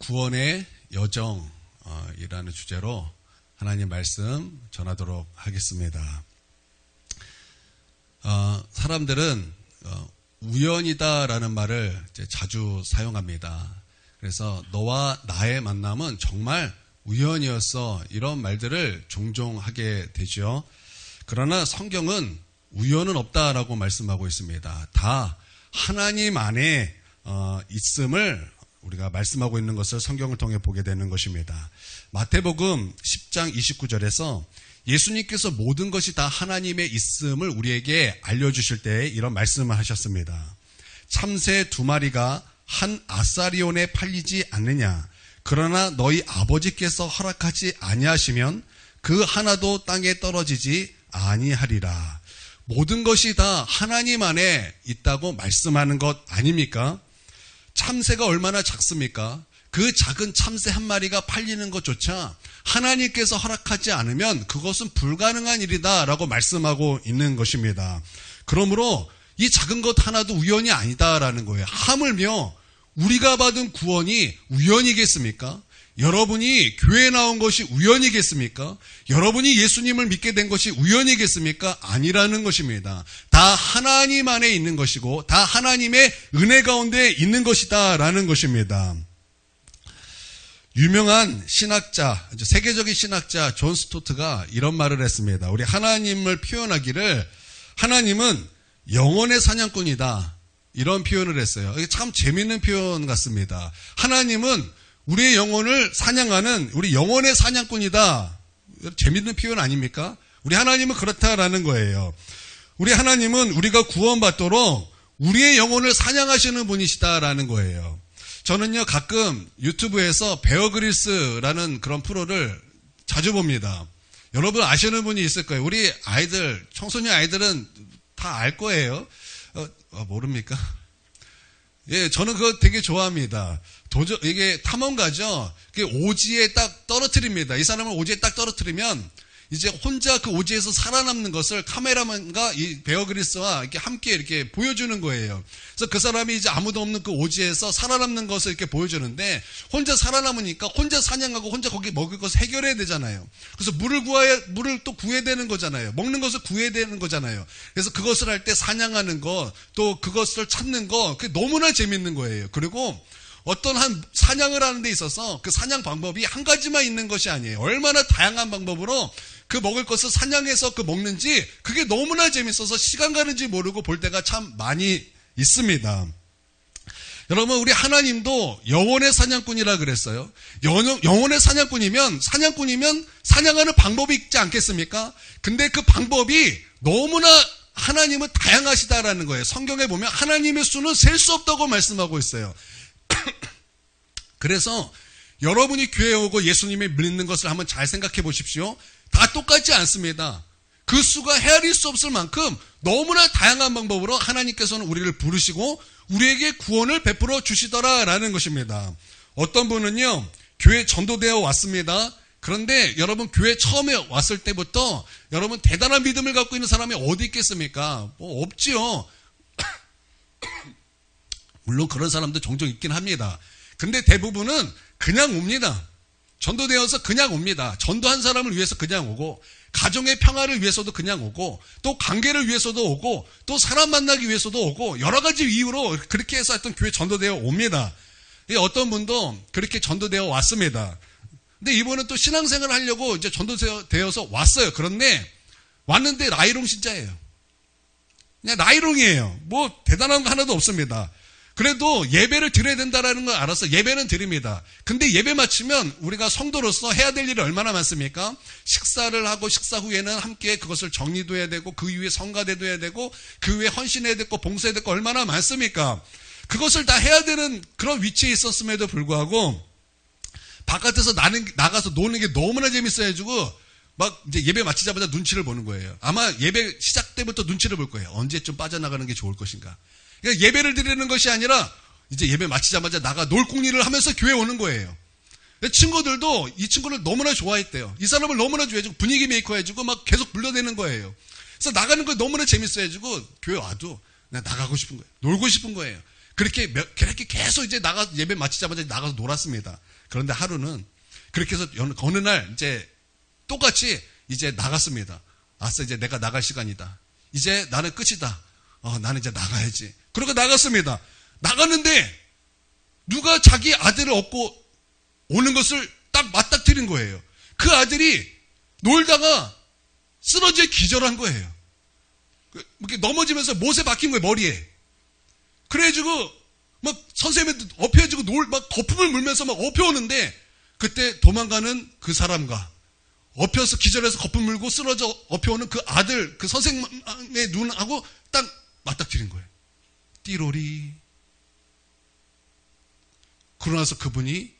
구원의 여정이라는 주제로 하나님 말씀 전하도록 하겠습니다. 사람들은 우연이다라는 말을 자주 사용합니다. 그래서 너와 나의 만남은 정말 우연이었어, 이런 말들을 종종 하게 되죠. 그러나 성경은 우연은 없다라고 말씀하고 있습니다. 다 하나님 안에 있음을 우리가 말씀하고 있는 것을 성경을 통해 보게 되는 것입니다. 마태복음 10장 29절에서 예수님께서 모든 것이 다 하나님의 있음을 우리에게 알려주실 때 이런 말씀을 하셨습니다. 참새 2마리가 한 아사리온에 팔리지 않느냐? 그러나 너희 아버지께서 허락하지 아니하시면 그 하나도 땅에 떨어지지 아니하리라. 모든 것이 다 하나님 안에 있다고 말씀하는 것 아닙니까? 참새가 얼마나 작습니까? 그 작은 참새 한 마리가 팔리는 것조차 하나님께서 허락하지 않으면 그것은 불가능한 일이다 라고 말씀하고 있는 것입니다. 그러므로 이 작은 것 하나도 우연이 아니다라는 거예요. 하물며 우리가 받은 구원이 우연이겠습니까? 여러분이 교회에 나온 것이 우연이겠습니까? 여러분이 예수님을 믿게 된 것이 우연이겠습니까? 아니라는 것입니다. 다 하나님 안에 있는 것이고 다 하나님의 은혜 가운데 있는 것이다 라는 것입니다. 유명한 신학자, 세계적인 신학자 존 스토트가 이런 말을 했습니다. 우리 하나님을 표현하기를 하나님은 영혼의 사냥꾼이다, 이런 표현을 했어요. 이게 참 재미있는 표현 같습니다. 하나님은 우리의 영혼을 사냥하는 우리 영혼의 사냥꾼이다. 재미있는 표현 아닙니까? 우리 하나님은 그렇다라는 거예요. 우리 하나님은 우리가 구원받도록 우리의 영혼을 사냥하시는 분이시다라는 거예요. 저는요, 가끔 유튜브에서 베어 그릴스라는 그런 프로를 자주 봅니다. 여러분 아시는 분이 있을 거예요. 우리 아이들, 청소년 아이들은 다 알 거예요. 모릅니까? 예, 저는 그거 되게 좋아합니다. 이게 탐험가죠. 오지에 딱 떨어뜨립니다. 이 사람을 오지에 딱 떨어뜨리면 이제 혼자 그 오지에서 살아남는 것을 카메라맨과 이 베어 그릴스와 이렇게 함께 이렇게 보여주는 거예요. 그래서 그 사람이 이제 아무도 없는 그 오지에서 살아남는 것을 이렇게 보여주는데 혼자 살아남으니까 혼자 사냥하고 혼자 거기 먹을 것을 해결해야 되잖아요. 그래서 물을 또 구해야 되는 거잖아요. 먹는 것을 구해야 되는 거잖아요. 그래서 그것을 할 때 사냥하는 것, 또 그것을 찾는 거, 그게 너무나 재밌는 거예요. 그리고 어떤 한 사냥을 하는 데 있어서 그 사냥 방법이 한 가지만 있는 것이 아니에요. 얼마나 다양한 방법으로 그 먹을 것을 사냥해서 그 먹는지, 그게 너무나 재밌어서 시간 가는지 모르고 볼 때가 참 많이 있습니다. 여러분, 우리 하나님도 영혼의 사냥꾼이라 그랬어요. 영혼의 사냥꾼이면 사냥하는 방법이 있지 않겠습니까? 근데 그 방법이 너무나 하나님은 다양하시다라는 거예요. 성경에 보면 하나님의 수는 셀 수 없다고 말씀하고 있어요. 그래서 여러분이 교회에 오고 예수님을 믿는 것을 한번 잘 생각해 보십시오. 다 똑같지 않습니다. 그 수가 헤아릴 수 없을 만큼 너무나 다양한 방법으로 하나님께서는 우리를 부르시고 우리에게 구원을 베풀어 주시더라라는 것입니다. 어떤 분은요, 교회 전도되어 왔습니다. 그런데 여러분, 교회 처음에 왔을 때부터 여러분 대단한 믿음을 갖고 있는 사람이 어디 있겠습니까? 없지요. 물론 그런 사람도 종종 있긴 합니다. 근데 대부분은 그냥 옵니다. 전도되어서 그냥 옵니다. 전도한 사람을 위해서 그냥 오고, 가정의 평화를 위해서도 그냥 오고, 또 관계를 위해서도 오고, 또 사람 만나기 위해서도 오고, 여러 가지 이유로 그렇게 해서 하여튼 교회 전도되어 옵니다. 어떤 분도 그렇게 전도되어 왔습니다. 근데 이분은 또 신앙생활을 하려고 이제 전도되어서 왔어요. 그런데 왔는데 나이롱 신자예요. 그냥 나이롱이에요. 뭐 대단한 거 하나도 없습니다. 그래도 예배를 드려야 된다라는 걸 알아서 예배는 드립니다. 근데 예배 마치면 우리가 성도로서 해야 될 일이 얼마나 많습니까? 식사를 하고 식사 후에는 함께 그것을 정리도 해야 되고, 그 이후에 성가대도 해야 되고, 그 후에 헌신해야 되고, 봉사해야 되고, 얼마나 많습니까? 그것을 다 해야 되는 그런 위치에 있었음에도 불구하고 바깥에서 나가서 노는 게 너무나 재밌어가지고 막 이제 예배 마치자마자 눈치를 보는 거예요. 아마 예배 시작 때부터 눈치를 볼 거예요. 언제쯤 빠져나가는 게 좋을 것인가. 그러니까 예배를 드리는 것이 아니라 이제 예배 마치자마자 나가 놀 궁리를 하면서 교회 오는 거예요. 친구들도 이 친구를 너무나 좋아했대요. 이 사람을 너무나 좋아해주고 분위기 메이커 해주고 막 계속 불러대는 거예요. 그래서 나가는 거 너무나 재밌어 해주고 교회 와도 그냥 나가고 싶은 거예요. 놀고 싶은 거예요. 그렇게 계속 이제 예배 마치자마자 나가서 놀았습니다. 그런데 하루는 그렇게 해서 어느 날 이제 똑같이 이제 나갔습니다. 아싸, 이제 내가 나갈 시간이다. 이제 나는 끝이다. 나는 이제 나가야지. 그러고 나갔습니다. 나갔는데 누가 자기 아들을 업고 오는 것을 딱 맞닥뜨린 거예요. 그 아들이 놀다가 쓰러져 기절한 거예요. 이렇게 넘어지면서 못에 박힌 거예요, 머리에. 그래가지고 막 선생님한테 업혀가지고 막 거품을 물면서 막 업혀오는데 그때 도망가는 그 사람과 업혀서 기절해서 거품 물고 쓰러져 업혀오는 그 아들, 그 선생님의 눈하고 딱 맞닥뜨린 거예요. 띠로리. 그러고 나서 그분이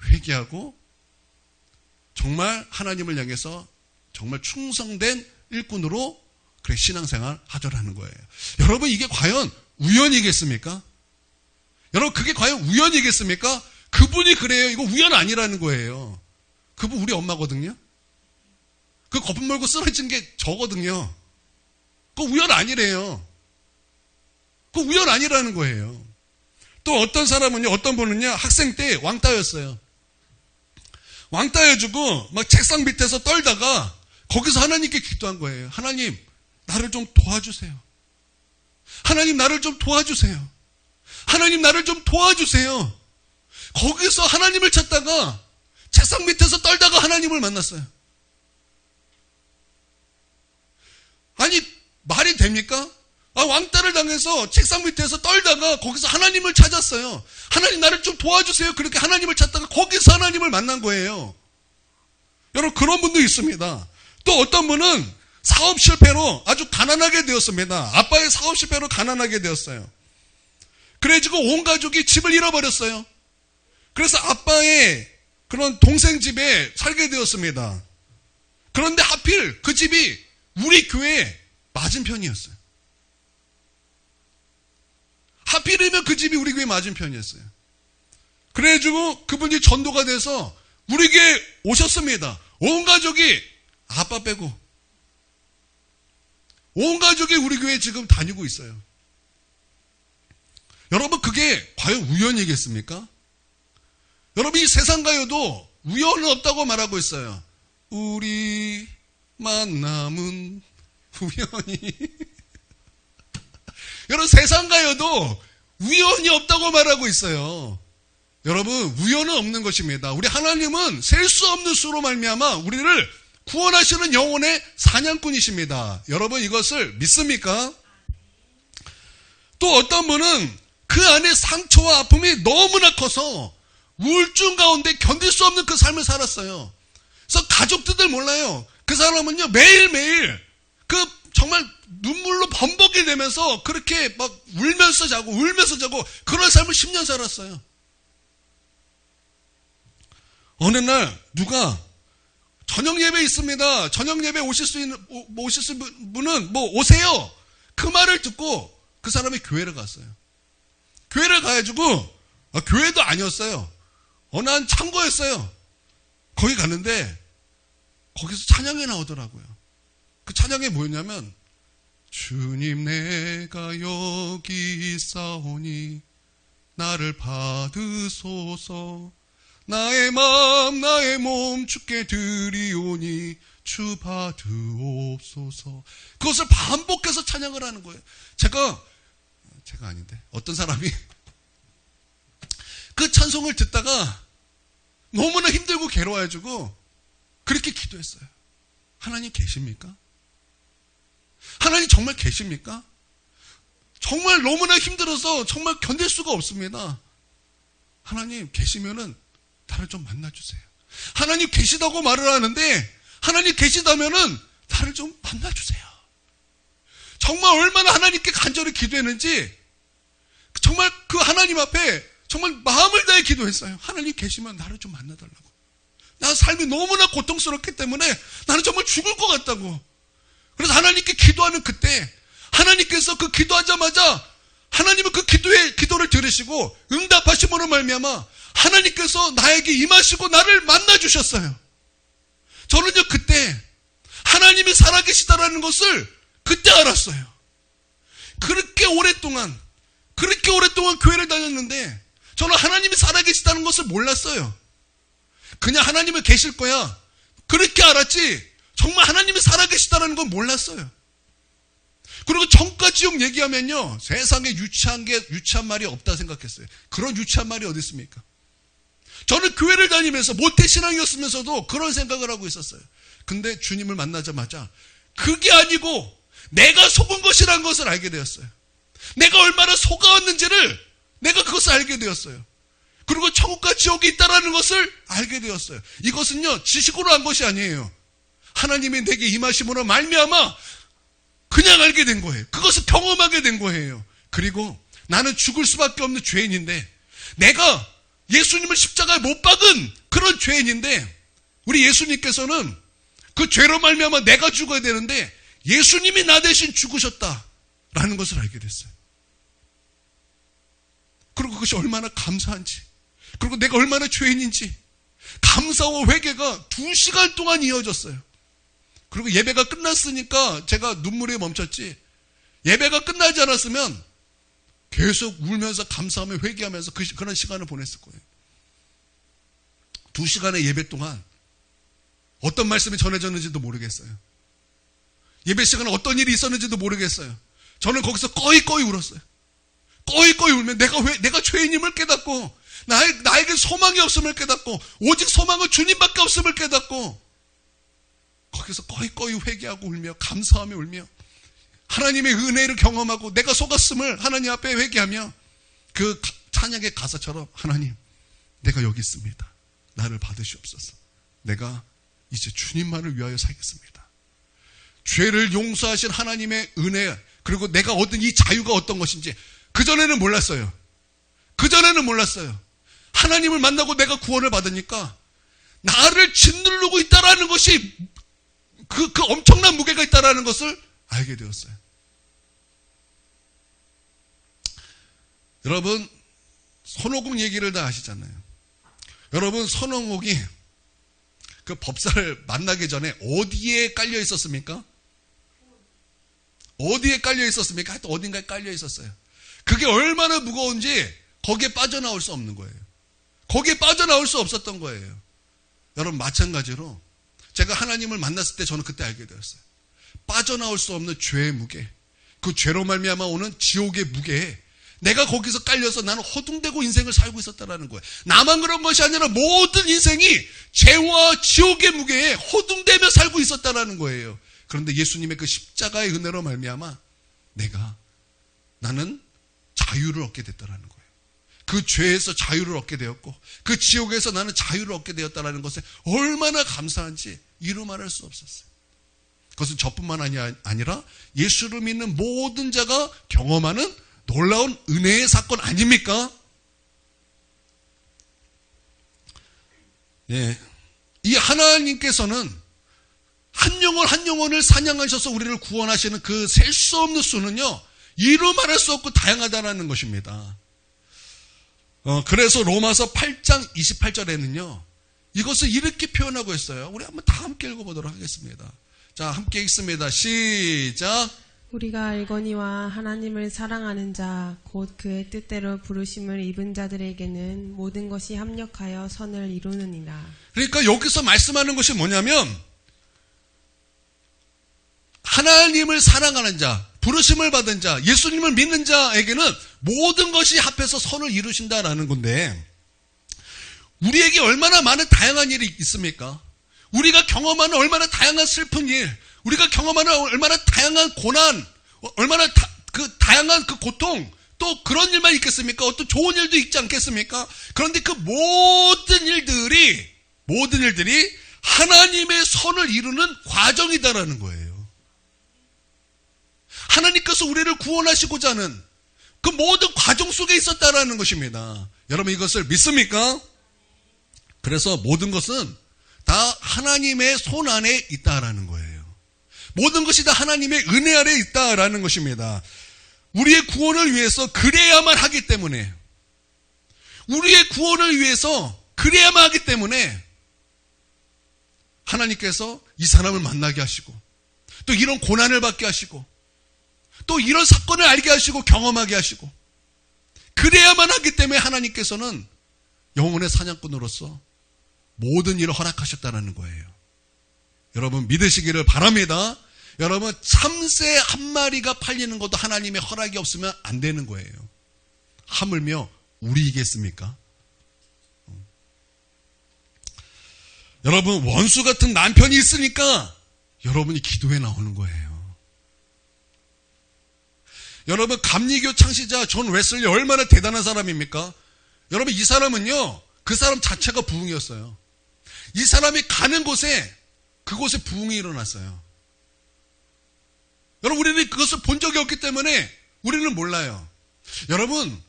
회개하고 정말 하나님을 향해서 정말 충성된 일꾼으로 그래 신앙생활 하더라는 거예요. 여러분, 이게 과연 우연이겠습니까? 여러분, 그게 과연 우연이겠습니까? 그분이 그래요. 이거 우연 아니라는 거예요. 그분 우리 엄마거든요. 그 거품 물고 쓰러진 게 저거든요. 그거 우연 아니래요. 그거 우연 아니라는 거예요. 또 어떤 사람은요, 어떤 분은요, 학생 때 왕따였어요. 왕따여주고 막 책상 밑에서 떨다가 거기서 하나님께 기도한 거예요. 하나님, 나를 좀 도와주세요. 하나님, 나를 좀 도와주세요. 하나님, 나를 좀 도와주세요. 거기서 하나님을 찾다가 책상 밑에서 떨다가 하나님을 만났어요. 아니, 말이 됩니까? 왕따를 당해서 책상 밑에서 떨다가 거기서 하나님을 찾았어요. 하나님, 나를 좀 도와주세요. 그렇게 하나님을 찾다가 거기서 하나님을 만난 거예요. 여러분, 그런 분도 있습니다. 또 어떤 분은 사업 실패로 아주 가난하게 되었습니다. 아빠의 사업 실패로 가난하게 되었어요. 그래가지고 온 가족이 집을 잃어버렸어요. 그래서 아빠의 그런 동생 집에 살게 되었습니다. 그런데 하필 그 집이 우리 교회 맞은편이었어요. 하필이면 그 집이 우리 교회 맞은편이었어요. 그래가지고 그분이 전도가 돼서 우리 교회 오셨습니다. 온 가족이, 아빠 빼고 온 가족이 우리 교회 지금 다니고 있어요. 여러분, 그게 과연 우연이겠습니까? 여러분, 이 세상 가요도 우연은 없다고 말하고 있어요. 우리 만남은 우연히. 여러분, 세상 가요도 우연이 없다고 말하고 있어요. 여러분, 우연은 없는 것입니다. 우리 하나님은 셀 수 없는 수로 말미암아 우리를 구원하시는 영혼의 사냥꾼이십니다. 여러분, 이것을 믿습니까? 또 어떤 분은 그 안에 상처와 아픔이 너무나 커서 우울증 가운데 견딜 수 없는 그 삶을 살았어요. 그래서 가족들들 몰라요. 그 사람은요, 매일매일 정말 눈물로 범벅이 되면서 그렇게 막 울면서 자고 그런 삶을 10년 살았어요. 어느 날 누가 저녁 예배 있습니다. 저녁 예배 오실 수 있는 분은 오세요. 그 말을 듣고 그 사람이 교회를 갔어요. 교회를 가가지고 교회도 아니었어요. 어느 한 창고였어요. 거기 갔는데 거기서 찬양이 나오더라고요. 그 찬양이 뭐였냐면, 주님 내가 여기 있사오니 나를 받으소서, 나의 마음 나의 몸 주께 드리오니 주 받으옵소서. 그것을 반복해서 찬양을 하는 거예요. 제가 아닌데 어떤 사람이 그 찬송을 듣다가 너무나 힘들고 괴로워가지고 그렇게 기도했어요. 하나님 계십니까? 하나님 정말 계십니까? 정말 너무나 힘들어서 정말 견딜 수가 없습니다. 하나님 계시면은 나를 좀 만나주세요. 하나님 계시다고 말을 하는데 하나님 계시다면은 나를 좀 만나주세요. 정말 얼마나 하나님께 간절히 기도했는지 정말 그 하나님 앞에 정말 마음을 다해 기도했어요. 하나님 계시면 나를 좀 만나달라고. 나 삶이 너무나 고통스럽기 때문에 나는 정말 죽을 것 같다고. 그래서 하나님께 기도하는 그때 하나님께서 그 기도하자마자 하나님은 그 기도를 들으시고 응답하심으로 말미암아 하나님께서 나에게 임하시고 나를 만나주셨어요. 저는요 그때 하나님이 살아계시다라는 것을 그때 알았어요. 그렇게 오랫동안 그렇게 오랫동안 교회를 다녔는데 저는 하나님이 살아계시다는 것을 몰랐어요. 그냥 하나님은 계실 거야, 그렇게 알았지 정말 하나님이 살아계시다는 건 몰랐어요. 그리고 천가 지옥 얘기하면요, 세상에 유치한 말이 없다 생각했어요. 그런 유치한 말이 어디 있습니까? 저는 교회를 다니면서 모태신앙이었으면서도 그런 생각을 하고 있었어요. 근데 주님을 만나자마자 그게 아니고 내가 속은 것이라는 것을 알게 되었어요. 내가 얼마나 속아왔는지를 내가 그것을 알게 되었어요. 그리고 천국과 지옥이 있다는 것을 알게 되었어요. 이것은요, 지식으로 한 것이 아니에요. 하나님이 내게 임하심으로 말미암아 그냥 알게 된 거예요. 그것을 경험하게 된 거예요. 그리고 나는 죽을 수밖에 없는 죄인인데, 내가 예수님을 십자가에 못 박은 그런 죄인인데, 우리 예수님께서는 그 죄로 말미암아 내가 죽어야 되는데 예수님이 나 대신 죽으셨다라는 것을 알게 됐어요. 그리고 그것이 얼마나 감사한지, 그리고 내가 얼마나 죄인인지, 감사와 회개가 2시간 동안 이어졌어요. 그리고 예배가 끝났으니까 제가 눈물이 멈췄지, 예배가 끝나지 않았으면 계속 울면서 감사하며 회개하면서 그런 시간을 보냈을 거예요. 2시간의 예배 동안 어떤 말씀이 전해졌는지도 모르겠어요. 예배 시간에 어떤 일이 있었는지도 모르겠어요. 저는 거기서 꺼이꺼이 울었어요. 꺼이꺼이 울면 내가 죄인임을 깨닫고, 나에게 소망이 없음을 깨닫고, 오직 소망은 주님밖에 없음을 깨닫고, 거기서 꺼이꺼이 회개하고 울며 감사하며 울며 하나님의 은혜를 경험하고 내가 속았음을 하나님 앞에 회개하며 그 찬양의 가사처럼, 하나님 내가 여기 있습니다, 나를 받으시옵소서, 내가 이제 주님만을 위하여 살겠습니다. 죄를 용서하신 하나님의 은혜, 그리고 내가 얻은 이 자유가 어떤 것인지 그전에는 몰랐어요. 그전에는 몰랐어요. 하나님을 만나고 내가 구원을 받으니까 나를 짓누르고 있다라는 것이 그 엄청난 무게가 있다라는 것을 알게 되었어요. 여러분, 손오공 얘기를 다 아시잖아요. 여러분, 손오공이 그 법사를 만나기 전에 어디에 깔려 있었습니까? 어디에 깔려 있었습니까? 하여튼 어딘가에 깔려 있었어요. 그게 얼마나 무거운지 거기에 빠져나올 수 없는 거예요. 거기에 빠져나올 수 없었던 거예요. 여러분, 마찬가지로 제가 하나님을 만났을 때 저는 그때 알게 되었어요. 빠져나올 수 없는 죄의 무게, 그 죄로 말미암아 오는 지옥의 무게에 내가 거기서 깔려서 나는 허둥대고 인생을 살고 있었다는 거예요. 나만 그런 것이 아니라 모든 인생이 죄와 지옥의 무게에 허둥대며 살고 있었다는 거예요. 그런데 예수님의 그 십자가의 은혜로 말미암아 나는 자유를 얻게 됐다는 거예요. 그 죄에서 자유를 얻게 되었고 그 지옥에서 나는 자유를 얻게 되었다는 것에 얼마나 감사한지 이루 말할 수 없었어요. 그것은 저뿐만 아니라 예수를 믿는 모든 자가 경험하는 놀라운 은혜의 사건 아닙니까? 예. 이 하나님께서는 한 영혼을 사냥하셔서 우리를 구원하시는 그 셀 수 없는 수는요, 이루 말할 수 없고 다양하다는 것입니다. 그래서 로마서 8장 28절에는요, 이것을 이렇게 표현하고 있어요. 우리 한번 다 함께 읽어보도록 하겠습니다. 자, 함께 읽습니다. 시작. 우리가 알거니와 하나님을 사랑하는 자, 곧 그의 뜻대로 부르심을 입은 자들에게는 모든 것이 합력하여 선을 이루느니라. 그러니까 여기서 말씀하는 것이 뭐냐면, 하나님을 사랑하는 자, 부르심을 받은 자, 예수님을 믿는 자에게는 모든 것이 합해서 선을 이루신다라는 건데, 우리에게 얼마나 많은 다양한 일이 있습니까? 우리가 경험하는 얼마나 다양한 슬픈 일, 우리가 경험하는 얼마나 다양한 고난, 얼마나 다양한 그 고통, 또 그런 일만 있겠습니까? 어떤 좋은 일도 있지 않겠습니까? 그런데 그 모든 일들이 하나님의 선을 이루는 과정이다라는 거예요. 하나님께서 우리를 구원하시고자 하는 그 모든 과정 속에 있었다라는 것입니다. 여러분, 이것을 믿습니까? 그래서 모든 것은 다 하나님의 손 안에 있다라는 거예요. 모든 것이 다 하나님의 은혜 아래 있다라는 것입니다. 우리의 구원을 위해서 그래야만 하기 때문에, 우리의 구원을 위해서 그래야만 하기 때문에 하나님께서 이 사람을 만나게 하시고, 또 이런 고난을 받게 하시고, 또 이런 사건을 알게 하시고 경험하게 하시고, 그래야만 하기 때문에 하나님께서는 영혼의 사냥꾼으로서 모든 일을 허락하셨다는 거예요. 여러분 믿으시기를 바랍니다. 여러분 참새 한 마리가 팔리는 것도 하나님의 허락이 없으면 안 되는 거예요. 하물며 우리이겠습니까? 여러분 원수 같은 남편이 있으니까 여러분이 기도에 나오는 거예요. 여러분 감리교 창시자 존 웨슬리 얼마나 대단한 사람입니까? 여러분 이 사람은요 그 사람 자체가 부흥이었어요. 이 사람이 가는 곳에 그곳에 부흥이 일어났어요. 여러분 우리는 그것을 본 적이 없기 때문에 우리는 몰라요. 여러분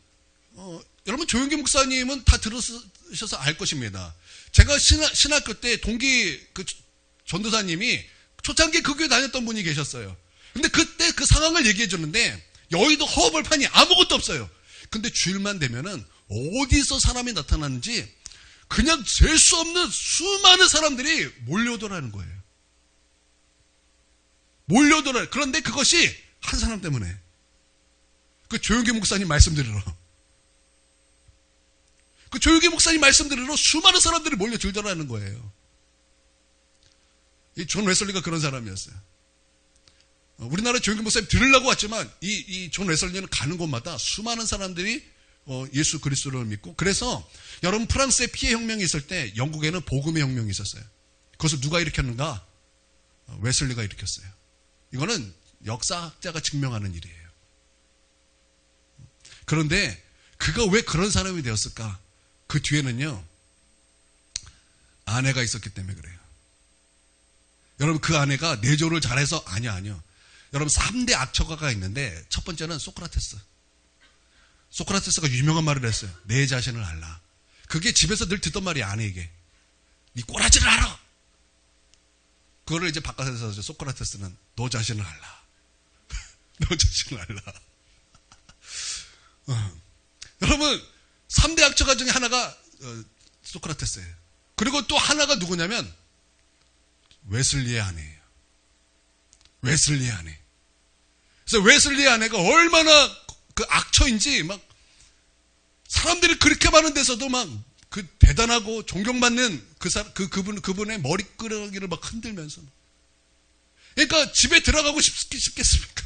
조용기 목사님은 다 들으셔서 알 것입니다. 제가 신학교 때 동기 그 전도사님이 초창기 그 교회 다녔던 분이 계셨어요. 근데 그때 그 상황을 얘기해 주는데 여의도 허허벌판이 아무것도 없어요. 근데 주일만 되면은 어디서 사람이 나타나는지 그냥 잴 수 없는 수많은 사람들이 몰려오더라는 거예요. 몰려오더라. 그런데 그것이 한 사람 때문에. 그 조용기 목사님 말씀 들으러. 그 조용기 목사님 말씀 들으러 수많은 사람들이 몰려들더라는 거예요. 이 존 웨슬리가 그런 사람이었어요. 우리나라 조용기 목사님 들으려고 왔지만 이 존 웨슬리는 가는 곳마다 수많은 사람들이 예수 그리스도를 믿고, 그래서 여러분 프랑스에 피해 혁명이 있을 때 영국에는 복음의 혁명이 있었어요. 그것을 누가 일으켰는가? 웨슬리가 일으켰어요. 이거는 역사학자가 증명하는 일이에요. 그런데 그가 왜 그런 사람이 되었을까? 그 뒤에는요 아내가 있었기 때문에 그래요. 여러분 그 아내가 내조를 잘해서 아니요. 여러분 3대 악처가가 있는데 첫 번째는 소크라테스. 소크라테스가 유명한 말을 했어요. 내 자신을 알라. 그게 집에서 늘 듣던 말이 아내에게. 네 꼬라지를 알아. 그거를 이제 바깥에서 소크라테스는 너 자신을 알라. 너 자신을 알라. 여러분 3대 악처가 중에 하나가 소크라테스예요. 그리고 또 하나가 누구냐면 웨슬리의 아내예요. 웨슬리의 아내. 그래서 웨슬리의 아내가 얼마나 그 악처인지 막 사람들이 그렇게 많은 데서도 막 그 대단하고 존경받는 그분의 머리끄러기를 막 흔들면서. 그러니까 집에 들어가고 싶겠습니까?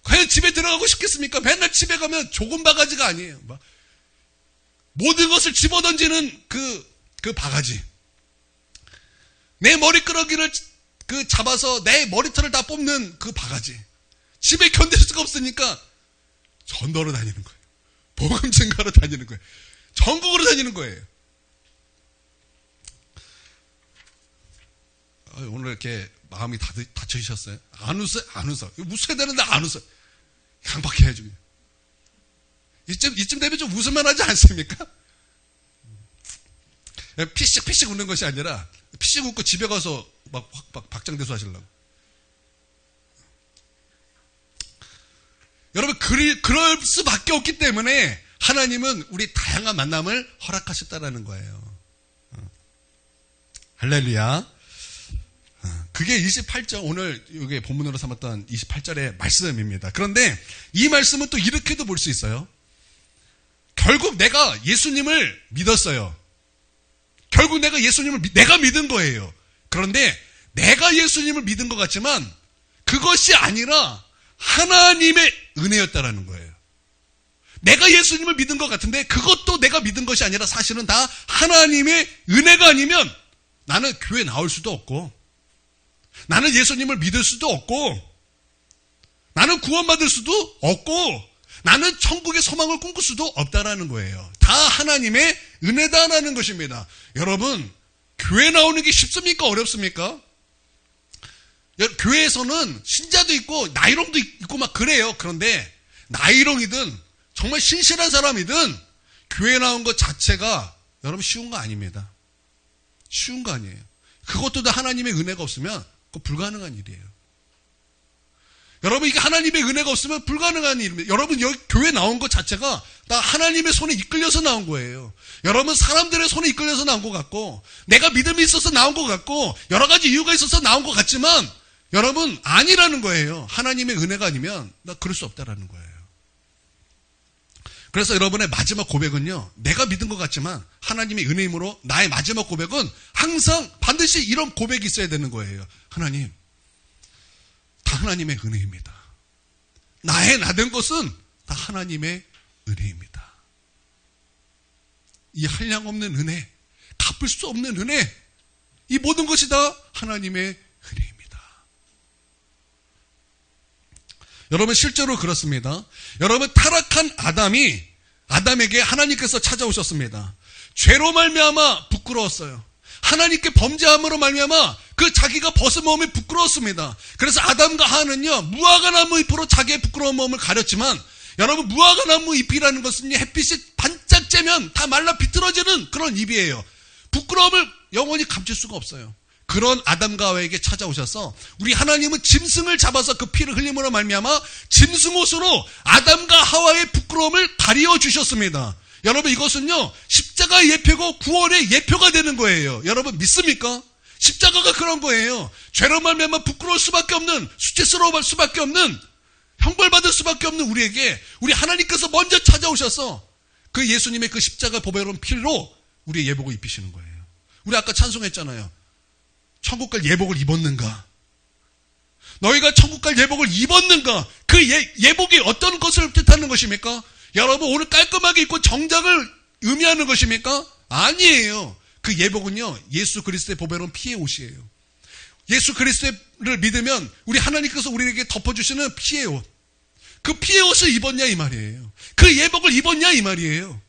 과연 집에 들어가고 싶겠습니까? 맨날 집에 가면 조금 바가지가 아니에요. 막 모든 것을 집어던지는 그 바가지. 내 머리끄러기를 잡아서 내 머리털을 다 뽑는 그 바가지. 집에 견딜 수가 없으니까 전도로 다니는 거예요. 복음 증거로 다니는 거예요. 전국으로 다니는 거예요. 오늘 이렇게 마음이 다쳐지셨어요? 안 웃어요? 안 웃어. 웃어야 되는데 안 웃어. 강박해야죠. 이쯤 되면 좀 웃으면 하지 않습니까? 피식 웃는 것이 아니라 피식 웃고 집에 가서 막 박장대소 하시려고. 여러분 그럴 수밖에 없기 때문에 하나님은 우리 다양한 만남을 허락하셨다라는 거예요. 할렐루야. 그게 28절 오늘 여기 본문으로 삼았던 28절의 말씀입니다. 그런데 이 말씀은 또 이렇게도 볼 수 있어요. 결국 내가 예수님을 믿었어요. 결국 내가 예수님을 내가 믿은 거예요. 그런데 내가 예수님을 믿은 것 같지만 그것이 아니라 하나님의 은혜였다라는 거예요. 내가 예수님을 믿은 것 같은데 그것도 내가 믿은 것이 아니라 사실은 다 하나님의 은혜가 아니면 나는 교회 나올 수도 없고, 나는 예수님을 믿을 수도 없고, 나는 구원받을 수도 없고, 나는 천국의 소망을 꿈꿀 수도 없다라는 거예요. 다 하나님의 은혜다라는 것입니다. 여러분, 교회 나오는 게 쉽습니까? 어렵습니까? 교회에서는 신자도 있고 나이롱도 있고 막 그래요. 그런데 나이롱이든 정말 신실한 사람이든 교회 나온 것 자체가 여러분 쉬운 거 아닙니다. 쉬운 거 아니에요. 그것도 다 하나님의 은혜가 없으면 그거 불가능한 일이에요. 여러분 이게 하나님의 은혜가 없으면 불가능한 일입니다. 여러분 여기 교회 나온 것 자체가 다 하나님의 손에 이끌려서 나온 거예요. 여러분 사람들의 손에 이끌려서 나온 것 같고, 내가 믿음이 있어서 나온 것 같고, 여러 가지 이유가 있어서 나온 것 같지만 여러분 아니라는 거예요. 하나님의 은혜가 아니면 나 그럴 수 없다라는 거예요. 그래서 여러분의 마지막 고백은요, 내가 믿은 것 같지만 하나님의 은혜임으로 나의 마지막 고백은 항상 반드시 이런 고백이 있어야 되는 거예요. 하나님, 다 하나님의 은혜입니다. 나의 나된 것은 다 하나님의 은혜입니다. 이 한량없는 은혜, 갚을 수 없는 은혜, 이 모든 것이 다 하나님의 은혜입니다. 여러분 실제로 그렇습니다. 여러분 타락한 아담에게 하나님께서 찾아오셨습니다. 죄로 말미암아 부끄러웠어요. 하나님께 범죄함으로 말미암아 그 자기가 벗은 몸이 부끄러웠습니다. 그래서 아담과 하와는요, 무화과 나무 잎으로 자기의 부끄러운 몸을 가렸지만, 여러분 무화과 나무 잎이라는 것은 햇빛이 반짝 쬐면 다 말라 비틀어지는 그런 잎이에요. 부끄러움을 영원히 감출 수가 없어요. 그런 아담과 하와에게 찾아오셔서 우리 하나님은 짐승을 잡아서 그 피를 흘림으로 말미암아 짐승옷으로 아담과 하와의 부끄러움을 가리워 주셨습니다. 여러분 이것은요, 십자가의 예표고 구원의 예표가 되는 거예요. 여러분 믿습니까? 십자가가 그런 거예요. 죄로 말미암아 부끄러울 수밖에 없는, 수치스러울 수밖에 없는, 형벌받을 수밖에 없는 우리에게 우리 하나님께서 먼저 찾아오셔서 그 예수님의 그 십자가 보배로운 피로 우리의 예복을 입히시는 거예요. 우리 아까 찬송했잖아요. 천국 갈 예복을 입었는가? 너희가 천국 갈 예복을 입었는가? 그 예복이 어떤 것을 뜻하는 것입니까? 여러분 오늘 깔끔하게 입고 정장을 의미하는 것입니까? 아니에요. 그 예복은요, 예수 그리스도의 보배로운 피의 옷이에요. 예수 그리스도를 믿으면 우리 하나님께서 우리에게 덮어주시는 피의 옷, 그 피의 옷을 입었냐 이 말이에요. 그 예복을 입었냐 이 말이에요.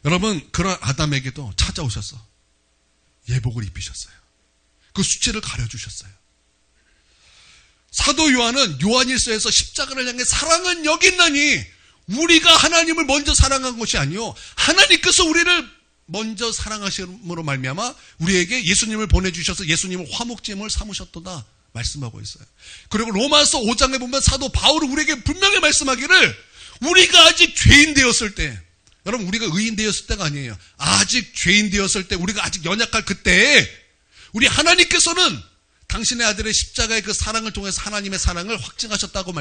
여러분 그런 아담에게도 찾아오셔서 예복을 입히셨어요. 그 수치를 가려주셨어요. 사도 요한은 요한일서에서 십자가를 향해 사랑은 여기 있나니, 우리가 하나님을 먼저 사랑한 것이 아니요, 하나님께서 우리를 먼저 사랑하심으로 말미암아 우리에게 예수님을 보내주셔서 예수님을 화목제물 삼으셨도다 말씀하고 있어요. 그리고 로마서 5장에 보면 사도 바울은 우리에게 분명히 말씀하기를, 우리가 아직 죄인 되었을 때, 여러분 우리가 의인 되었을 때가 아니에요. 아직 죄인 되었을 때, 우리가 아직 연약할 그때에 우리 하나님께서는 당신의 아들의 십자가의 그 사랑을 통해서 하나님의 사랑을 확증하셨다고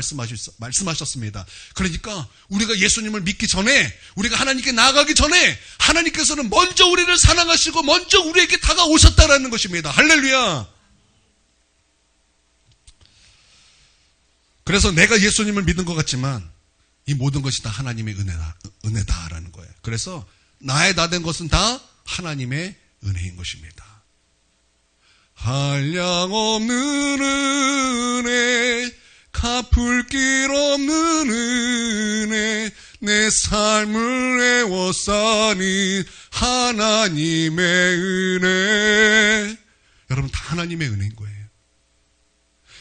말씀하셨습니다. 그러니까 우리가 예수님을 믿기 전에, 우리가 하나님께 나아가기 전에 하나님께서는 먼저 우리를 사랑하시고 먼저 우리에게 다가오셨다라는 것입니다. 할렐루야. 그래서 내가 예수님을 믿은 것 같지만 이 모든 것이 다 하나님의 은혜다라는 거예요. 그래서 나의 나된 것은 다 하나님의 은혜인 것입니다. 한량없는 은혜, 갚을 길 없는 은혜, 내 삶을 애워싸니 하나님의 은혜. 여러분 다 하나님의 은혜인 거예요.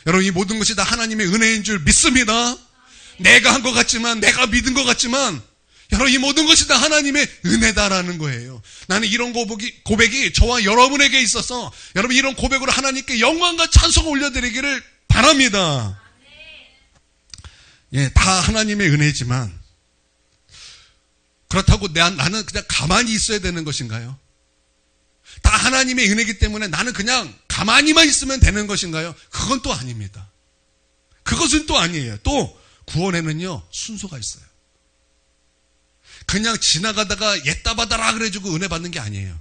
여러분 이 모든 것이 다 하나님의 은혜인 줄 믿습니다. 내가 한 것 같지만, 내가 믿은 것 같지만, 여러분 이 모든 것이 다 하나님의 은혜다라는 거예요. 나는 이런 고백이 저와 여러분에게 있어서 여러분 이런 고백으로 하나님께 영광과 찬송을 올려드리기를 바랍니다. 예, 다 하나님의 은혜지만 그렇다고 나는 그냥 가만히 있어야 되는 것인가요? 다 하나님의 은혜이기 때문에 나는 그냥 가만히만 있으면 되는 것인가요? 그건 또 아닙니다. 그것은 또 아니에요. 또 구원에는요, 순서가 있어요. 그냥 지나가다가 옛다 받아라 그래가지고 은혜 받는 게 아니에요.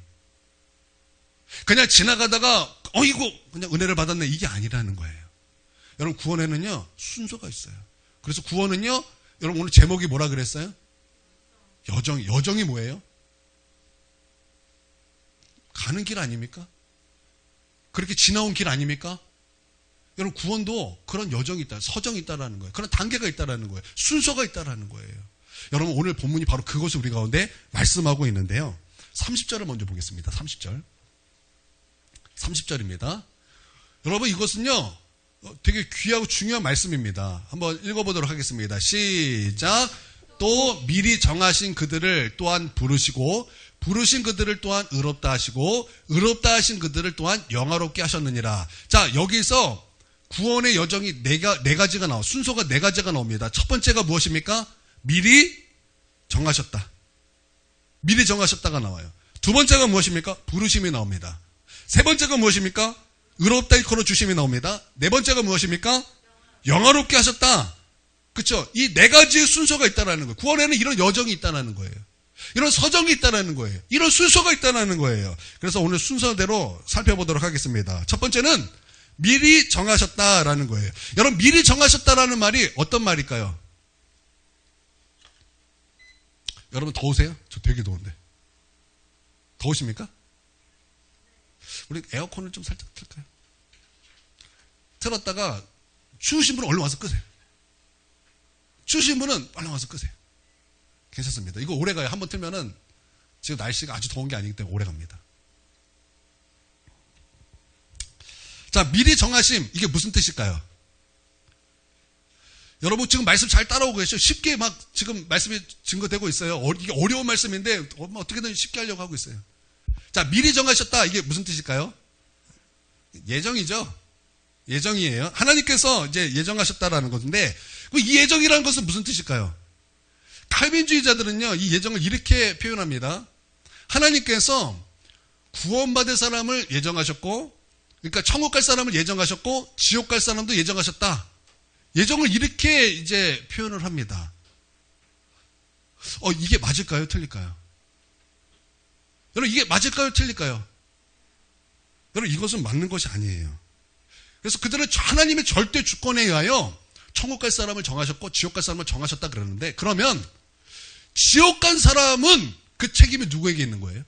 그냥 지나가다가 이거 그냥 은혜를 받았네, 이게 아니라는 거예요. 여러분 구원에는요 순서가 있어요. 그래서 구원은요, 여러분 오늘 제목이 뭐라 그랬어요? 여정이 뭐예요? 가는 길 아닙니까? 그렇게 지나온 길 아닙니까? 여러분 구원도 그런 여정이 있다, 서정이 있다라는 거예요. 그런 단계가 있다라는 거예요. 순서가 있다라는 거예요. 여러분 오늘 본문이 바로 그것을 우리 가운데 말씀하고 있는데요. 30절을 먼저 보겠습니다. 30절입니다. 여러분 이것은요 되게 귀하고 중요한 말씀입니다. 한번 읽어보도록 하겠습니다. 시작. 또 미리 정하신 그들을 또한 부르시고 부르신 그들을 또한 의롭다 하시고 의롭다 하신 그들을 또한 영화롭게 하셨느니라. 자, 여기서 구원의 여정이 네 가지가 나와요. 순서가 네 가지가 나옵니다. 첫 번째가 무엇입니까? 미리 정하셨다. 미리 정하셨다가 나와요. 두 번째가 무엇입니까? 부르심이 나옵니다. 세 번째가 무엇입니까? 의롭다 일컬어 주심이 나옵니다. 네 번째가 무엇입니까? 영화롭게 하셨다. 그렇죠? 이 네 가지의 순서가 있다라는 거예요. 구원에는 이런 여정이 있다라는 거예요. 이런 서정이 있다라는 거예요. 이런 순서가 있다라는 거예요. 그래서 오늘 순서대로 살펴보도록 하겠습니다. 첫 번째는 미리 정하셨다라는 거예요. 여러분, 미리 정하셨다라는 말이 어떤 말일까요? 여러분, 더우세요? 저 되게 더운데. 더우십니까? 우리 에어컨을 좀 살짝 틀까요? 틀었다가 추우신 분은 얼른 와서 끄세요. 추우신 분은 얼른 와서 끄세요. 괜찮습니다. 이거 오래 가요. 한번 틀면은 지금 날씨가 아주 더운 게 아니기 때문에 오래 갑니다. 자, 미리 정하심, 이게 무슨 뜻일까요? 여러분 지금 말씀 잘 따라오고 계시죠? 쉽게 막 지금 말씀이 증거되고 있어요. 이게 어려운 말씀인데 어떻게든 쉽게 하려고 하고 있어요. 자, 미리 정하셨다, 이게 무슨 뜻일까요? 예정이죠. 예정이에요. 하나님께서 이제 예정하셨다라는 건데, 이 예정이라는 것은 무슨 뜻일까요? 칼빈주의자들은요, 이 예정을 이렇게 표현합니다. 하나님께서 구원받을 사람을 예정하셨고, 그러니까 천국 갈 사람을 예정하셨고, 지옥 갈 사람도 예정하셨다. 예정을 이렇게 이제 표현을 합니다. 이게 맞을까요? 틀릴까요? 여러분, 이게 맞을까요? 틀릴까요? 여러분, 이것은 맞는 것이 아니에요. 그래서 그들은 하나님의 절대 주권에 의하여 천국 갈 사람을 정하셨고 지옥 갈 사람을 정하셨다 그러는데, 그러면 지옥 간 사람은 그 책임이 누구에게 있는 거예요?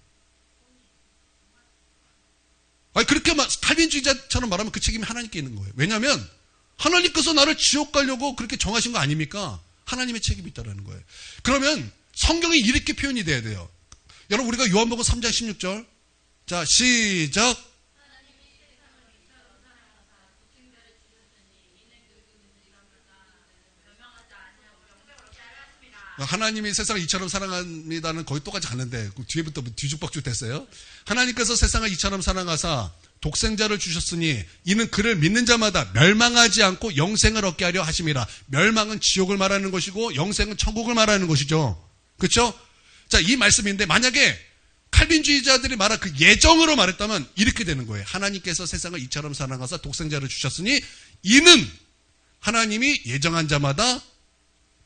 아니, 그렇게 칼빈주의자처럼 말하면 그 책임이 하나님께 있는 거예요. 왜냐하면 하나님께서 나를 지옥 가려고 그렇게 정하신 거 아닙니까? 하나님의 책임이 있다는 거예요. 그러면 성경이 이렇게 표현이 돼야 돼요. 여러분, 우리가 요한복음 3장 16절, 자, 시작. 하나님이 세상을 이처럼 사랑합니다는 거의 똑같이 가는데 뒤에부터 뒤죽박죽 됐어요. 하나님께서 세상을 이처럼 사랑하사 독생자를 주셨으니 이는 그를 믿는 자마다 멸망하지 않고 영생을 얻게 하려 하심이라. 멸망은 지옥을 말하는 것이고 영생은 천국을 말하는 것이죠. 그렇죠? 자, 이 말씀인데 만약에 칼빈주의자들이 말한 그 예정으로 말했다면 이렇게 되는 거예요. 하나님께서 세상을 이처럼 사랑하사 독생자를 주셨으니 이는 하나님이 예정한 자마다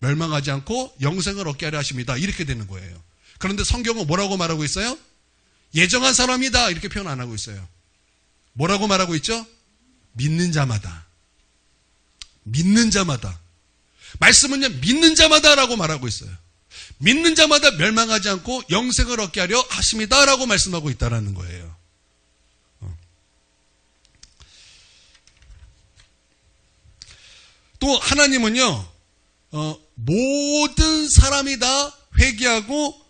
멸망하지 않고 영생을 얻게 하려 하십니다. 이렇게 되는 거예요. 그런데 성경은 뭐라고 말하고 있어요? 예정한 사람이다, 이렇게 표현 안 하고 있어요. 뭐라고 말하고 있죠? 믿는 자마다. 믿는 자마다. 말씀은요, 믿는 자마다라고 말하고 있어요. 믿는 자마다 멸망하지 않고 영생을 얻게 하려 하십니다라고 말씀하고 있다라는 거예요. 또 하나님은요, 모든 사람이 다 회개하고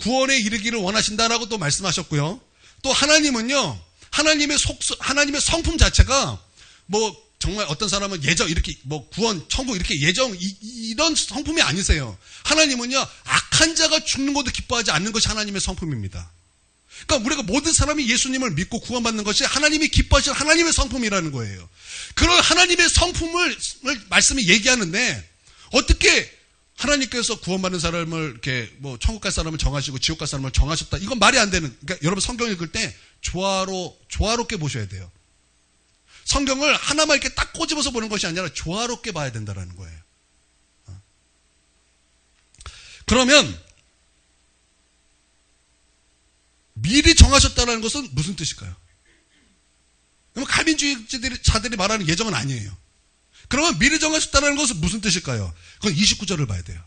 구원에 이르기를 원하신다라고 또 말씀하셨고요. 또 하나님은요, 하나님의 성품 자체가 정말 어떤 사람은 예정 이렇게 구원, 천국 이렇게 예정 이런 성품이 아니세요. 하나님은요, 악한 자가 죽는 것도 기뻐하지 않는 것이 하나님의 성품입니다. 그러니까 우리가 모든 사람이 예수님을 믿고 구원받는 것이 하나님이 기뻐하시는 하나님의 성품이라는 거예요. 그런 하나님의 성품을 말씀이 얘기하는데, 어떻게 하나님께서 구원받는 사람을 이렇게 천국 갈 사람을 정하시고 지옥 갈 사람을 정하셨다, 이건 말이 안 되는. 그러니까 여러분, 성경 읽을 때 조화롭게 보셔야 돼요. 성경을 하나만 이렇게 딱 꼬집어서 보는 것이 아니라 조화롭게 봐야 된다는 거예요. 그러면 미리 정하셨다는 것은 무슨 뜻일까요? 그러면 칼빈주의자들이 말하는 예정은 아니에요. 그러면 미리 정하셨다는 것은 무슨 뜻일까요? 그건 29절을 봐야 돼요.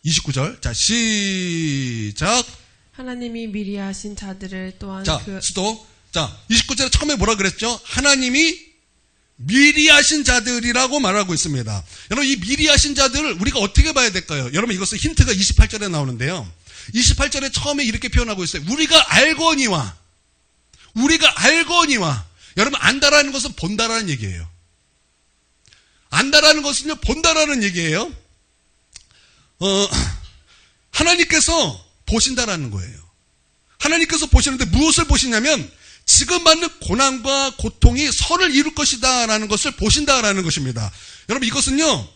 29절. 자, 시작. 하나님이 미리 하신 자들을 또한 자, 스톱. 자, 29절에 처음에 뭐라 그랬죠? 하나님이 미리 하신 자들이라고 말하고 있습니다. 여러분, 이 미리 하신 자들을 우리가 어떻게 봐야 될까요? 여러분, 이것은 힌트가 28절에 나오는데요. 28절에 처음에 이렇게 표현하고 있어요. 우리가 알거니와. 여러분, 안다라는 것은 본다라는 얘기예요. 안다라는 것은요, 본다라는 얘기예요. 하나님께서 보신다라는 거예요. 하나님께서 보시는데 무엇을 보시냐면 지금 받는 고난과 고통이 선을 이룰 것이다 라는 것을 보신다라는 것입니다. 여러분, 이것은요,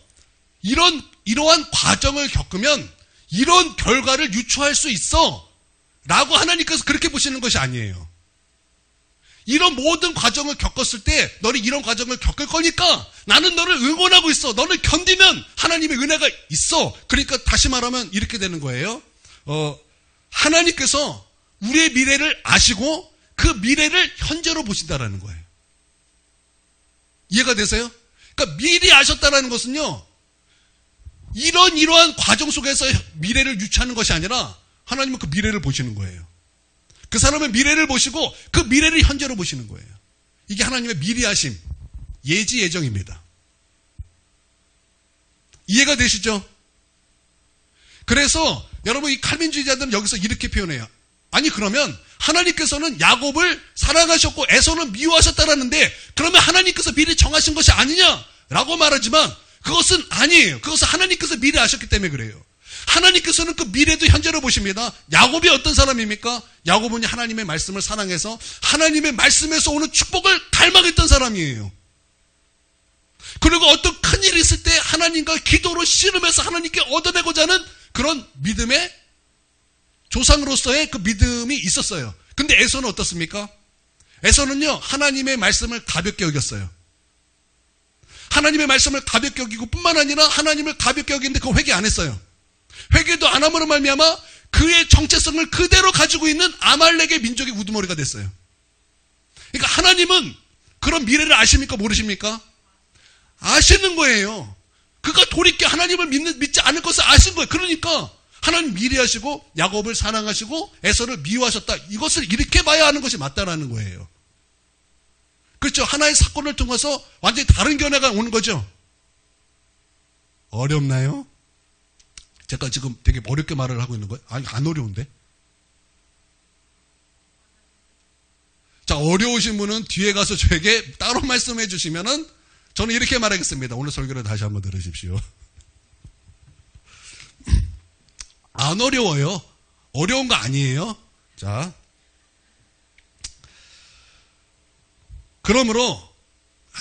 이러한 과정을 겪으면 이런 결과를 유추할 수 있어 라고 하나님께서 그렇게 보시는 것이 아니에요. 이런 모든 과정을 겪었을 때 너는 이런 과정을 겪을 거니까 나는 너를 응원하고 있어. 너를 견디면 하나님의 은혜가 있어. 그러니까 다시 말하면 이렇게 되는 거예요. 하나님께서 우리의 미래를 아시고 그 미래를 현재로 보신다라는 거예요. 이해가 되세요? 그러니까 미리 아셨다라는 것은요, 이러한 과정 속에서 미래를 유추하는 것이 아니라 하나님은 그 미래를 보시는 거예요. 그 사람의 미래를 보시고 그 미래를 현재로 보시는 거예요. 이게 하나님의 미리하심, 예지 예정입니다. 이해가 되시죠? 그래서 여러분 이 칼빈주의자들은 여기서 이렇게 표현해요. 아니 그러면 하나님께서는 야곱을 사랑하셨고 에서는 미워하셨다라는데 그러면 하나님께서 미리 정하신 것이 아니냐라고 말하지만 그것은 아니에요. 그것은 하나님께서 미리 아셨기 때문에 그래요. 하나님께서는 그 미래도 현재로 보십니다. 야곱이 어떤 사람입니까? 야곱은 하나님의 말씀을 사랑해서 하나님의 말씀에서 오는 축복을 갈망했던 사람이에요. 그리고 어떤 큰일이 있을 때 하나님과 기도로 씨름해서 하나님께 얻어내고자 하는 그런 믿음의 조상으로서의 그 믿음이 있었어요. 근데 에서는 어떻습니까? 에서는요, 하나님의 말씀을 가볍게 여겼어요. 하나님의 말씀을 가볍게 여기고 뿐만 아니라 하나님을 가볍게 여기는데 그거 회개 안 했어요. 회개도 안 함으로 말미암아 그의 정체성을 그대로 가지고 있는 아말렉의 민족의 우두머리가 됐어요. 그러니까 하나님은 그런 미래를 아십니까? 모르십니까? 아시는 거예요. 그가 돌이켜 하나님을 믿지 않을 것을 아신 거예요. 그러니까 하나님 미리하시고 야곱을 사랑하시고 에서를 미워하셨다. 이것을 이렇게 봐야 하는 것이 맞다라는 거예요. 그렇죠? 하나의 사건을 통해서 완전히 다른 견해가 오는 거죠. 어렵나요? 제가 지금 되게 어렵게 말을 하고 있는 거예요? 아니, 안 어려운데? 자, 어려우신 분은 뒤에 가서 저에게 따로 말씀해 주시면은 저는 이렇게 말하겠습니다. 오늘 설교를 다시 한번 들으십시오. 안 어려워요. 어려운 거 아니에요. 자, 그러므로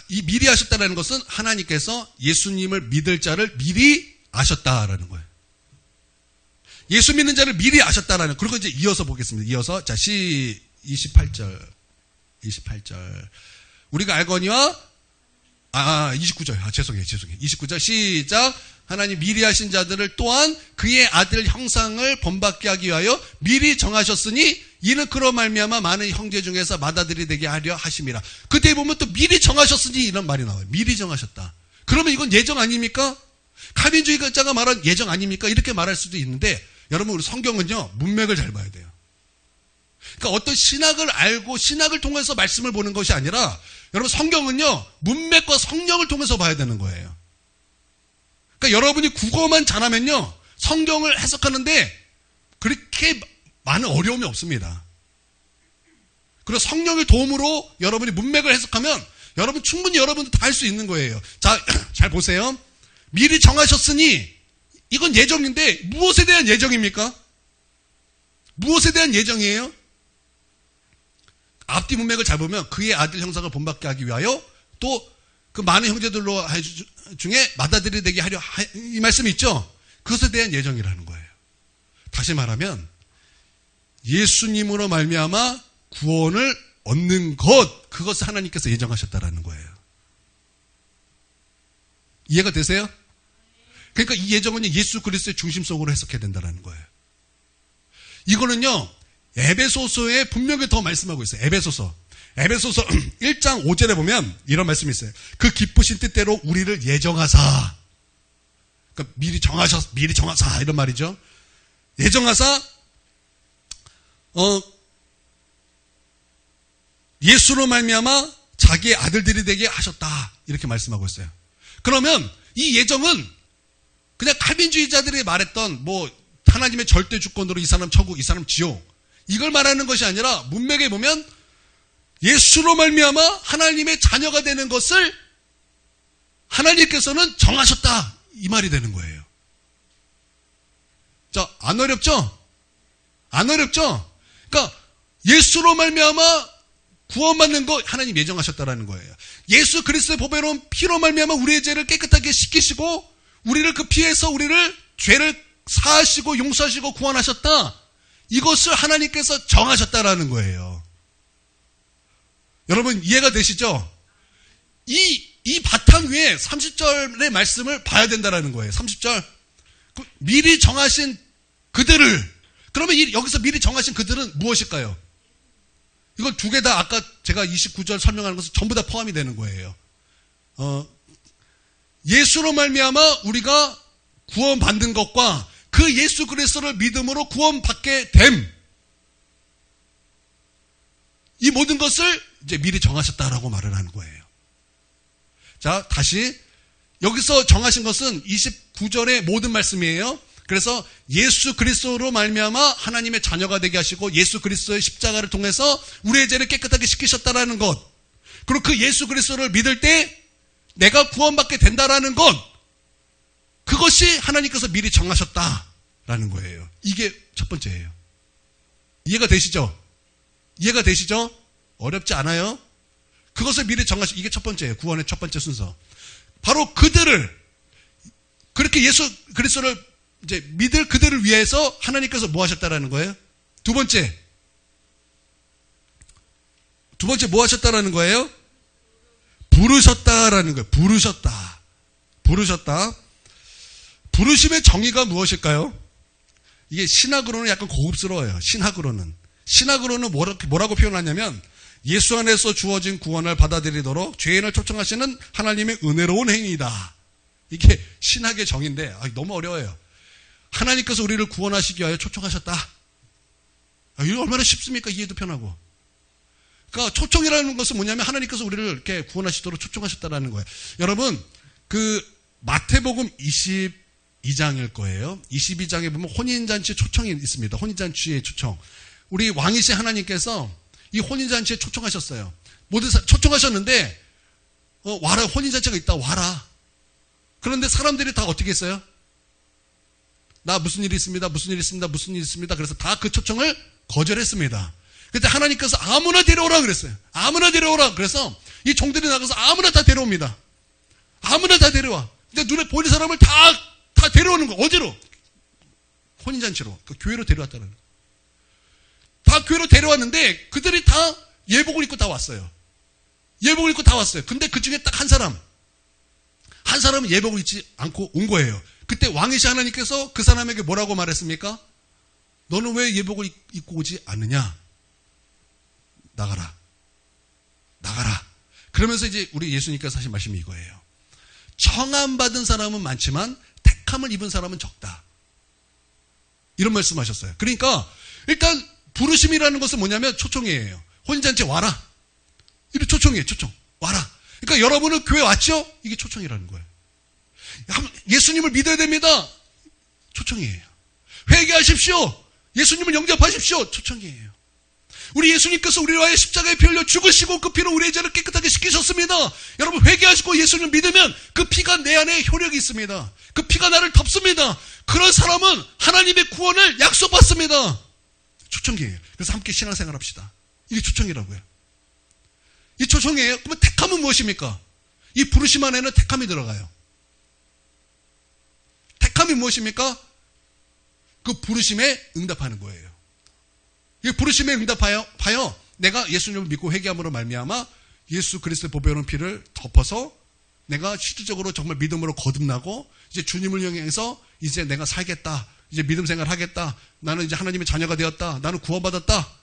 이 미리 아셨다는 것은 하나님께서 예수님을 믿을 자를 미리 아셨다라는 거예요. 예수 믿는 자를 미리 아셨다라는. 그리고 이제 이어서 보겠습니다. 이어서 자 28절 우리가 알거니와 29절 죄송해요 29절 시작. 하나님 미리 하신 자들을 또한 그의 아들 형상을 본받게 하기 위하여 미리 정하셨으니 이는 그로 말미암아 많은 형제 중에서 맏아들이 되게 하려 하심이라. 그때 보면 또 미리 정하셨으니 이런 말이 나와요. 미리 정하셨다. 그러면 이건 예정 아닙니까? 칼빈주의자가 말한 예정 아닙니까? 이렇게 말할 수도 있는데 여러분 우리 성경은요 문맥을 잘 봐야 돼요. 그러니까 어떤 신학을 알고 신학을 통해서 말씀을 보는 것이 아니라 여러분 성경은요 문맥과 성령을 통해서 봐야 되는 거예요. 그러니까 여러분이 국어만 잘하면요 성경을 해석하는데 그렇게 많은 어려움이 없습니다. 그리고 성령의 도움으로 여러분이 문맥을 해석하면 여러분 충분히 여러분도 다 할 수 있는 거예요. 자, 잘 보세요. 미리 정하셨으니 이건 예정인데 무엇에 대한 예정입니까? 무엇에 대한 예정이에요? 앞뒤 문맥을 잘 보면 그의 아들 형상을 본받게 하기 위하여 또 그 많은 형제들로 중에 맏아들이 되게 하려 이 말씀이 있죠. 그것에 대한 예정이라는 거예요. 다시 말하면 예수님으로 말미암아 구원을 얻는 것 그것을 하나님께서 예정하셨다라는 거예요. 이해가 되세요? 그러니까 이 예정은 예수 그리스도의 중심 속으로 해석해야 된다는 거예요. 이거는요 에베소서에 분명히 더 말씀하고 있어요. 에베소서 1장 5절에 보면 이런 말씀이 있어요. 그 기쁘신 뜻대로 우리를 예정하사. 그러니까 미리 정하사 이런 말이죠. 예정하사 예수로 말미암아 자기의 아들들이 되게 하셨다. 이렇게 말씀하고 있어요. 그러면 이 예정은 그냥 칼빈주의자들이 말했던 뭐 하나님의 절대 주권으로 이 사람 천국, 이 사람 지옥 이걸 말하는 것이 아니라 문맥에 보면 예수로 말미암아 하나님의 자녀가 되는 것을 하나님께서는 정하셨다 이 말이 되는 거예요. 자, 안 어렵죠? 안 어렵죠? 그러니까 예수로 말미암아 구원받는 거 하나님 예정하셨다라는 거예요. 예수 그리스도의 보배로운 피로 말미암아 우리의 죄를 깨끗하게 씻기시고 우리를 그 피에서 우리를 죄를 사하시고 용서하시고 구원하셨다. 이것을 하나님께서 정하셨다라는 거예요. 여러분 이해가 되시죠? 이 바탕 위에 30절의 말씀을 봐야 된다라는 거예요. 30절. 미리 정하신 그들을. 그러면 여기서 미리 정하신 그들은 무엇일까요? 이건 두 개 다 아까 제가 29절 설명하는 것은 전부 다 포함이 되는 거예요. 예수로 말미암아 우리가 구원받는 것과 그 예수 그리스도를 믿음으로 구원받게 됨. 이 모든 것을 이제 미리 정하셨다라고 말을 하는 거예요. 자, 다시 여기서 정하신 것은 29절의 모든 말씀이에요. 그래서 예수 그리스도로 말미암아 하나님의 자녀가 되게 하시고 예수 그리스도의 십자가를 통해서 우리의 죄를 깨끗하게 씻기셨다라는 것. 그리고 그 예수 그리스도를 믿을 때 내가 구원받게 된다라는 것. 그것이 하나님께서 미리 정하셨다라는 거예요. 이게 첫 번째예요. 이해가 되시죠? 이해가 되시죠? 어렵지 않아요? 그것을 미리 정하신, 이게 첫 번째예요. 구원의 첫 번째 순서. 바로 그들을, 그렇게 예수 그리스도를 이제 믿을 그들을 위해서 하나님께서 뭐 하셨다라는 거예요? 두 번째 뭐 하셨다라는 거예요? 부르셨다라는 거예요. 부르셨다. 부르심의 정의가 무엇일까요? 이게 신학으로는 약간 고급스러워요. 신학으로는 뭐라고 표현하냐면 예수 안에서 주어진 구원을 받아들이도록 죄인을 초청하시는 하나님의 은혜로운 행위이다. 이게 신학의 정의인데 너무 어려워요. 하나님께서 우리를 구원하시기 위하여 초청하셨다. 이거 얼마나 쉽습니까? 이해도 편하고. 그러니까 초청이라는 것은 뭐냐면 하나님께서 우리를 이렇게 구원하시도록 초청하셨다라는 거예요. 여러분, 그 마태복음 22장일 거예요. 22장에 보면 혼인잔치 초청이 있습니다. 혼인잔치의 초청. 우리 왕이신 하나님께서 이 혼인잔치에 초청하셨어요. 모든 초청하셨는데 와라, 혼인잔치가 있다, 와라. 그런데 사람들이 다 어떻게 했어요? 나 무슨 일이 있습니다. 그래서 다 그 초청을 거절했습니다. 그때 하나님께서 아무나 데려오라 그랬어요. 아무나 데려오라. 그래서 이 종들이 나가서 아무나 다 데려옵니다. 아무나 다 데려와. 근데 눈에 보이는 사람을 다 데려오는 거. 어디로? 혼인잔치로. 그 교회로 데려왔다는 거예요. 다 교회로 데려왔는데 그들이 다 예복을 입고 다 왔어요. 예복을 입고 다 왔어요. 근데 그 중에 딱 한 사람은 예복을 입지 않고 온 거예요. 그때 왕이신 하나님께서 그 사람에게 뭐라고 말했습니까? 너는 왜 예복을 입고 오지 않느냐? 나가라. 그러면서 이제 우리 예수님께서 하신 말씀이 이거예요. 청함받은 사람은 많지만 택함을 입은 사람은 적다. 이런 말씀하셨어요. 그러니까 일단 부르심이라는 것은 뭐냐면 초청이에요. 혼인잔치 와라. 이게 초청이에요. 초청. 와라. 그러니까 여러분은 교회 왔죠? 이게 초청이라는 거예요. 예수님을 믿어야 됩니다. 초청이에요. 회개하십시오. 예수님을 영접하십시오. 초청이에요. 우리 예수님께서 우리를 위하여 십자가에 피 흘려 죽으시고 그 피로 우리의 죄를 깨끗하게 씻기셨습니다. 여러분 회개하시고 예수님을 믿으면 그 피가 내 안에 효력이 있습니다. 그 피가 나를 덮습니다. 그런 사람은 하나님의 구원을 약속받습니다. 초청이에요. 그래서 함께 신앙생활 합시다. 이게 초청이라고요. 이 초청이에요. 그러면 택함은 무엇입니까? 이 부르심 안에는 택함이 들어가요. 택함이 무엇입니까? 그 부르심에 응답하는 거예요. 이 부르심에 응답하여 내가 예수님을 믿고 회개함으로 말미암아 예수 그리스도의 보배로운 피를 덮어서 내가 실질적으로 정말 믿음으로 거듭나고 이제 주님을 향해서 이제 내가 살겠다. 이제 믿음 생활 하겠다. 나는 이제 하나님의 자녀가 되었다. 나는 구원받았다.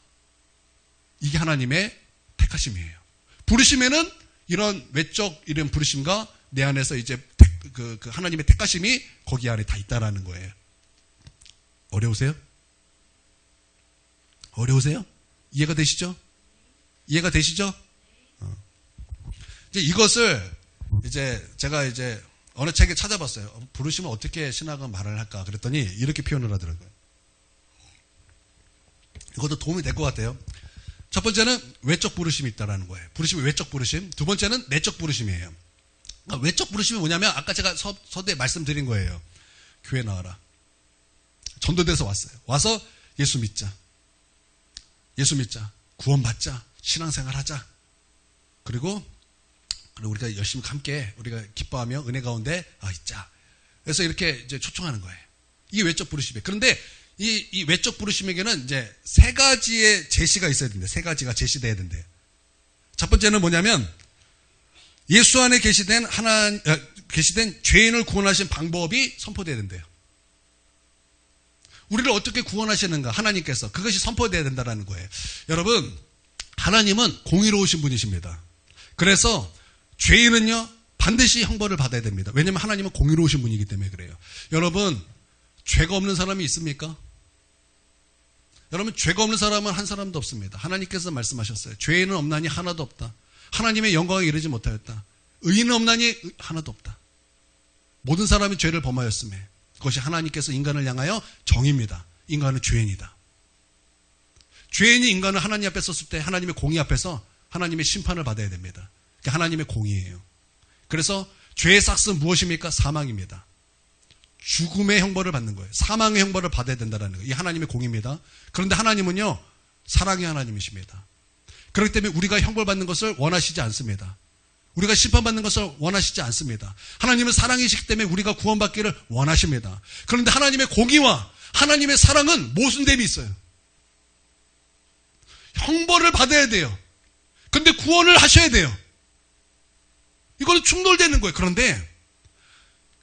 이게 하나님의 택하심이에요. 부르심에는 이런 외적 이런 부르심과 내 안에서 이제 그 하나님의 택하심이 거기 안에 다 있다라는 거예요. 어려우세요? 이해가 되시죠? 이제 이것을 이제 제가 이제 어느 책에 찾아봤어요. 부르시면 어떻게 신학은 말을 할까? 그랬더니 이렇게 표현을 하더라고요. 이것도 도움이 될 것 같아요. 첫 번째는 외적 부르심이 있다라는 거예요. 부르심이 외적 부르심. 두 번째는 내적 부르심이에요. 그러니까 외적 부르심이 뭐냐면 아까 제가 서두에 말씀드린 거예요. 교회 나와라. 전도돼서 왔어요. 와서 예수 믿자. 구원받자. 신앙생활 하자. 그리고 우리가 열심히 함께 우리가 기뻐하며 은혜 가운데 있자. 그래서 이렇게 이제 초청하는 거예요. 이게 외적 부르심이에요. 그런데 이 외적 부르심에게는 이제 세 가지의 제시가 있어야 된대. 세 가지가 제시돼야 된대요. 첫 번째는 뭐냐면 예수 안에 계시된 계시된 죄인을 구원하신 방법이 선포되어야 된대요. 우리를 어떻게 구원하시는가 하나님께서 그것이 선포되어야 된다는 거예요. 여러분, 하나님은 공의로우신 분이십니다. 그래서 죄인은요 반드시 형벌을 받아야 됩니다. 왜냐하면 하나님은 공의로우신 분이기 때문에 그래요. 여러분, 죄가 없는 사람이 있습니까? 여러분, 죄가 없는 사람은 한 사람도 없습니다. 하나님께서 말씀하셨어요. 죄인은 없나니 하나도 없다. 하나님의 영광에 이르지 못하였다. 의인은 없나니 하나도 없다. 모든 사람이 죄를 범하였음에 그것이 하나님께서 인간을 향하여 정의입니다. 인간은 죄인이다. 죄인이 인간을 하나님 앞에 섰을 때 하나님의 공의 앞에서 하나님의 심판을 받아야 됩니다. 그게 하나님의 공의예요. 그래서 죄의 삭스는 무엇입니까? 사망입니다. 죽음의 형벌을 받는 거예요. 사망의 형벌을 받아야 된다는 거예요. 이게 하나님의 공의입니다. 그런데 하나님은요 사랑의 하나님이십니다. 그렇기 때문에 우리가 형벌받는 것을 원하시지 않습니다. 우리가 심판받는 것을 원하시지 않습니다. 하나님은 사랑이시기 때문에 우리가 구원받기를 원하십니다. 그런데 하나님의 공의와 하나님의 사랑은 모순됨이 있어요. 형벌을 받아야 돼요. 그런데 구원을 하셔야 돼요. 이거는 충돌되는 거예요. 그런데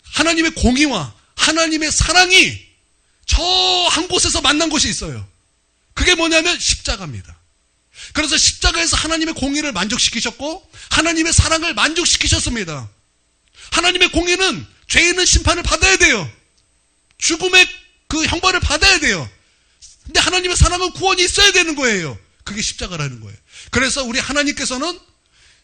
하나님의 공의와 하나님의 사랑이 저 한 곳에서 만난 곳이 있어요. 그게 뭐냐면 십자가입니다. 그래서 십자가에서 하나님의 공의를 만족시키셨고 하나님의 사랑을 만족시키셨습니다. 하나님의 공의는 죄인은 심판을 받아야 돼요. 죽음의 그 형벌을 받아야 돼요. 근데 하나님의 사랑은 구원이 있어야 되는 거예요. 그게 십자가라는 거예요. 그래서 우리 하나님께서는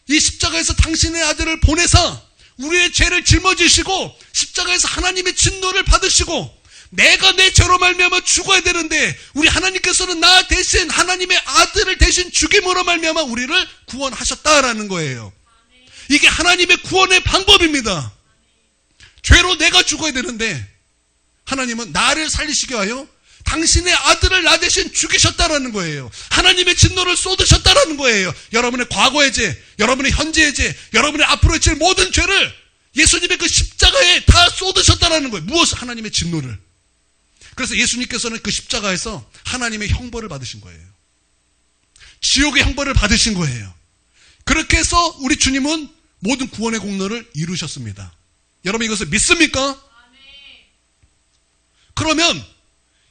이 십자가에서 당신의 아들을 보내서 우리의 죄를 짊어지시고 십자가에서 하나님의 진노를 받으시고 내가 내 죄로 말미암아 죽어야 되는데 우리 하나님께서는 나 대신 하나님의 아들을 대신 죽임으로 말미암아 우리를 구원하셨다라는 거예요. 이게 하나님의 구원의 방법입니다. 죄로 내가 죽어야 되는데 하나님은 나를 살리시기 위하여 당신의 아들을 나 대신 죽이셨다라는 거예요. 하나님의 진노를 쏟으셨다라는 거예요. 여러분의 과거의 죄, 여러분의 현재의 죄, 여러분의 앞으로의 죄 모든 죄를 예수님의 그 십자가에 다 쏟으셨다라는 거예요. 무엇을? 하나님의 진노를. 그래서 예수님께서는 그 십자가에서 하나님의 형벌을 받으신 거예요. 지옥의 형벌을 받으신 거예요. 그렇게 해서 우리 주님은 모든 구원의 공로를 이루셨습니다. 여러분 이것을 믿습니까? 그러면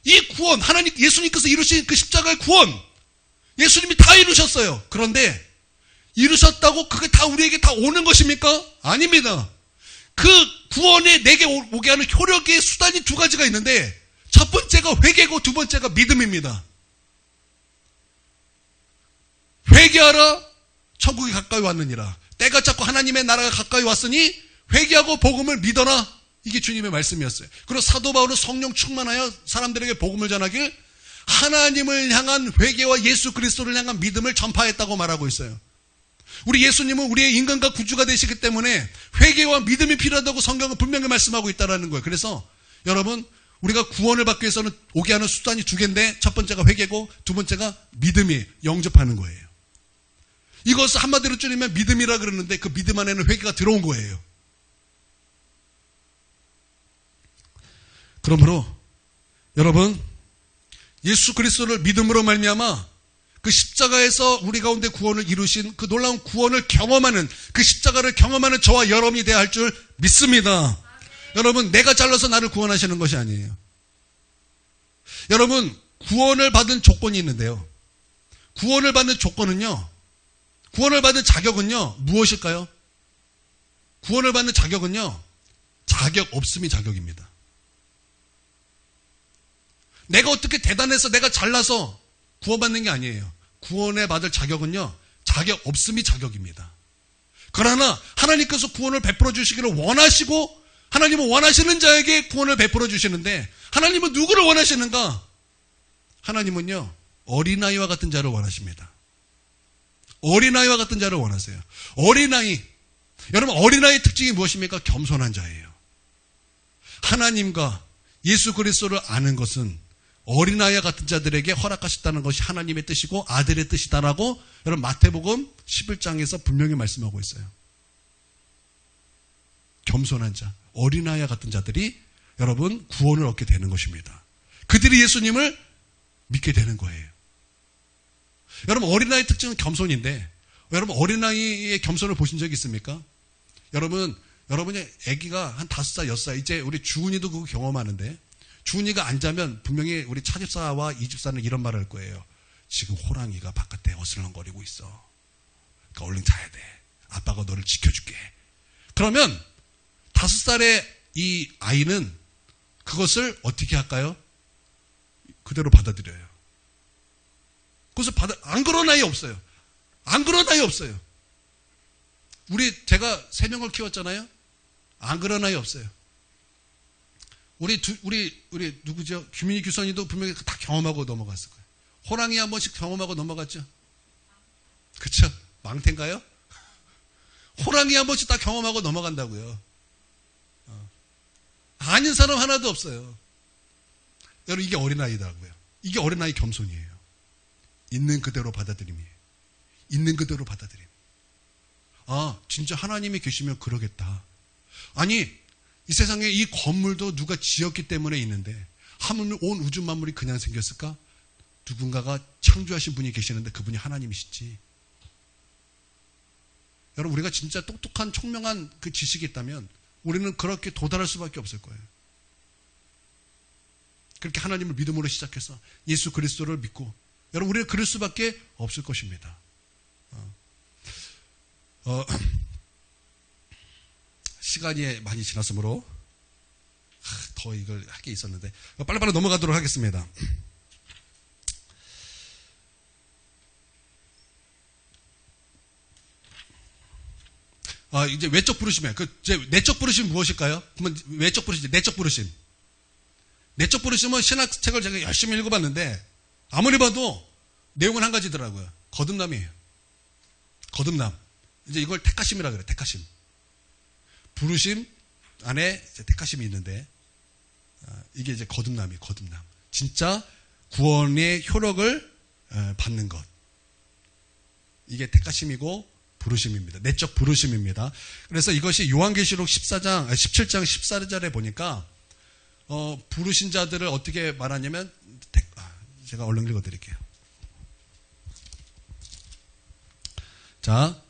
이 구원, 하나님, 예수님께서 이루신 그 십자가의 구원, 예수님이 다 이루셨어요. 그런데 이루셨다고 그게 다 우리에게 다 오는 것입니까? 아닙니다. 그 구원에 내게 오게 하는 효력의 수단이 두 가지가 있는데 첫 번째가 회개고 두 번째가 믿음입니다. 회개하라, 천국이 가까이 왔느니라. 때가 찼고 하나님의 나라가 가까이 왔으니 회개하고 복음을 믿어라. 이게 주님의 말씀이었어요. 그리고 사도 바울은 성령 충만하여 사람들에게 복음을 전하길 하나님을 향한 회개와 예수 그리스도를 향한 믿음을 전파했다고 말하고 있어요. 우리 예수님은 우리의 인간과 구주가 되시기 때문에 회개와 믿음이 필요하다고 성경은 분명히 말씀하고 있다는 거예요. 그래서 여러분 우리가 구원을 받기 위해서는 오게 하는 수단이 두 개인데 첫 번째가 회개고 두 번째가 믿음이 영접하는 거예요. 이것을 한마디로 줄이면 믿음이라 그러는데 그 믿음 안에는 회개가 들어온 거예요. 그러므로 여러분 예수 그리스도를 믿음으로 말미암아 그 십자가에서 우리 가운데 구원을 이루신 그 놀라운 구원을 경험하는 그 십자가를 경험하는 저와 여러분이 되어야 할 줄 믿습니다. 여러분 내가 잘라서 나를 구원하시는 것이 아니에요. 여러분 구원을 받은 조건이 있는데요. 구원을 받는 조건은요. 구원을 받는 자격은요. 무엇일까요? 구원을 받는 자격은요. 자격 없음이 자격입니다. 내가 어떻게 대단해서 내가 잘나서 구원받는 게 아니에요. 구원에 받을 자격은요. 자격 없음이 자격입니다. 그러나 하나님께서 구원을 베풀어 주시기를 원하시고 하나님은 원하시는 자에게 구원을 베풀어 주시는데 하나님은 누구를 원하시는가? 하나님은요. 어린아이와 같은 자를 원하십니다. 어린아이와 같은 자를 원하세요. 어린아이. 여러분 어린아이의 특징이 무엇입니까? 겸손한 자예요. 하나님과 예수 그리스도를 아는 것은 어린아이와 같은 자들에게 허락하셨다는 것이 하나님의 뜻이고 아들의 뜻이다라고 여러분 마태복음 11장에서 분명히 말씀하고 있어요. 겸손한 자, 어린아이와 같은 자들이 여러분 구원을 얻게 되는 것입니다. 그들이 예수님을 믿게 되는 거예요. 여러분 어린아이의 특징은 겸손인데 여러분 어린아이의 겸손을 보신 적 있습니까? 여러분의 아기가 한 5살, 6살, 이제 우리 주은이도 그거 경험하는데, 주은이가 안 자면 분명히 우리 차집사와 이집사는 이런 말을 할 거예요. 지금 호랑이가 바깥에 어슬렁거리고 있어. 그러니까 얼른 자야 돼. 아빠가 너를 지켜줄게. 그러면 5살의 이 아이는 그것을 어떻게 할까요? 그대로 받아들여요. 그것을 안 그런 아이 없어요. 안 그런 아이 없어요. 제가 3명을 키웠잖아요. 안 그런 아이 없어요. 우리 누구죠? 규민이 규선이도 분명히 다 경험하고 넘어갔을 거예요. 호랑이 한 번씩 경험하고 넘어갔죠? 그쵸? 망태인가요? 호랑이 한 번씩 다 경험하고 넘어간다고요. 아닌 사람 하나도 없어요. 여러분, 이게 어린아이더라고요. 이게 어린아이 겸손이에요. 있는 그대로 받아들임이에요. 있는 그대로 받아들임. 아, 진짜 하나님이 계시면 그러겠다. 아니, 이 세상에 이 건물도 누가 지었기 때문에 있는데, 하물며 온 우주 만물이 그냥 생겼을까? 누군가가 창조하신 분이 계시는데 그분이 하나님이시지. 여러분, 우리가 진짜 똑똑한 총명한 그 지식이 있다면 우리는 그렇게 도달할 수밖에 없을 거예요. 그렇게 하나님을 믿음으로 시작해서 예수 그리스도를 믿고, 여러분, 우리는 그럴 수밖에 없을 것입니다. 시간이 많이 지났으므로 더 이걸 할 게 있었는데 빨리빨리 넘어가도록 하겠습니다. 이제 외적 부르심이에요. 이제 내적 부르심은 무엇일까요? 그러면 외적 부르심, 내적 부르심. 내적 부르심은 신학책을 제가 열심히 읽어봤는데 아무리 봐도 내용은 한 가지더라고요. 거듭남이에요. 거듭남. 이제 이걸 택하심이라 그래요. 택하심. 부르심 안에 이제 택하심이 있는데, 이게 이제 거듭남이에요. 거듭남. 진짜 구원의 효력을 받는 것. 이게 택하심이고 부르심입니다. 내적 부르심입니다. 그래서 이것이 요한계시록 17장 14절에 보니까 부르신 자들을 어떻게 말하냐면, 제가 얼른 읽어드릴게요. 자,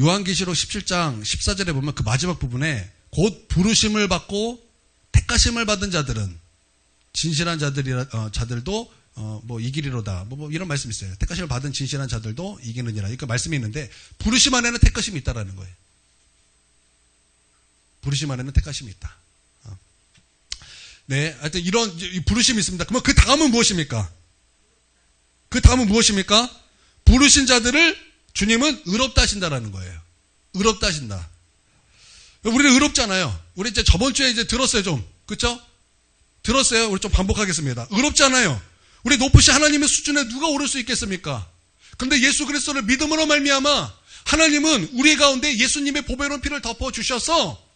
요한계시록 17장 14절에 보면 그 마지막 부분에 곧 부르심을 받고 택하심을 받은 자들은, 진실한 자들도 뭐 이기리로다. 뭐 이런 말씀이 있어요. 택하심을 받은 진실한 자들도 이기느니라. 이렇게 말씀이 있는데, 부르심 안에는 택하심이 있다라는 거예요. 부르심 안에는 택하심이 있다. 네, 하여튼 이런 부르심이 있습니다. 그러면 그 다음은 무엇입니까? 그 다음은 무엇입니까? 부르신 자들을 주님은 의롭다 하신다라는 거예요. 의롭다 하신다. 우리는 의롭잖아요. 우리 이제 저번 주에 이제 들었어요, 좀. 그쵸? 들었어요? 우리 좀 반복하겠습니다. 의롭잖아요. 우리 높으신 하나님의 수준에 누가 오를 수 있겠습니까? 근데 예수 그리스도를 믿음으로 말미암아 하나님은 우리 가운데 예수님의 보배로운 피를 덮어 주셔서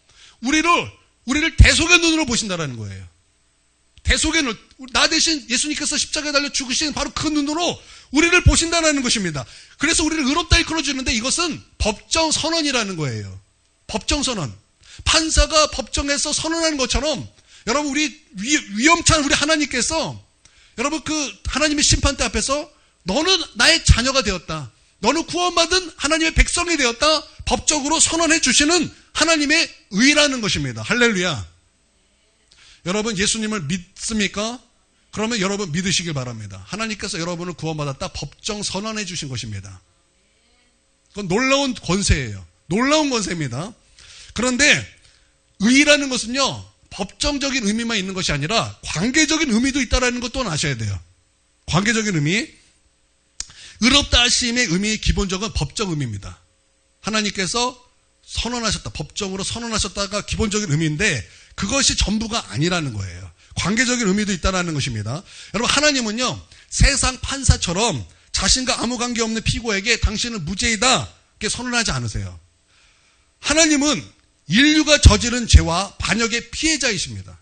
우리를 대속의 눈으로 보신다라는 거예요. 대속의 눈, 나 대신 예수님께서 십자가에 달려 죽으신 바로 그 눈으로 우리를 보신다는 것입니다. 그래서 우리를 의롭다 일컬어주는데, 이것은 법정 선언이라는 거예요. 법정 선언. 판사가 법정에서 선언하는 것처럼, 여러분, 우리 위험찬 우리 하나님께서, 여러분, 그 하나님의 심판대 앞에서 너는 나의 자녀가 되었다, 너는 구원받은 하나님의 백성이 되었다, 법적으로 선언해 주시는 하나님의 의라는 것입니다. 할렐루야. 여러분, 예수님을 믿습니까? 그러면 여러분 믿으시길 바랍니다. 하나님께서 여러분을 구원받았다 법정 선언해 주신 것입니다. 그건 놀라운 권세예요. 놀라운 권세입니다. 그런데 의라는 것은요, 법정적인 의미만 있는 것이 아니라 관계적인 의미도 있다는 것 또한 아셔야 돼요. 관계적인 의미. 의롭다 하심의 의미의 기본적은 법적 의미입니다. 하나님께서 선언하셨다, 법정으로 선언하셨다가 기본적인 의미인데, 그것이 전부가 아니라는 거예요. 관계적인 의미도 있다는 것입니다. 여러분, 하나님은요, 세상 판사처럼 자신과 아무 관계없는 피고에게 당신은 무죄이다 이렇게 선언하지 않으세요. 하나님은 인류가 저지른 죄와 반역의 피해자이십니다.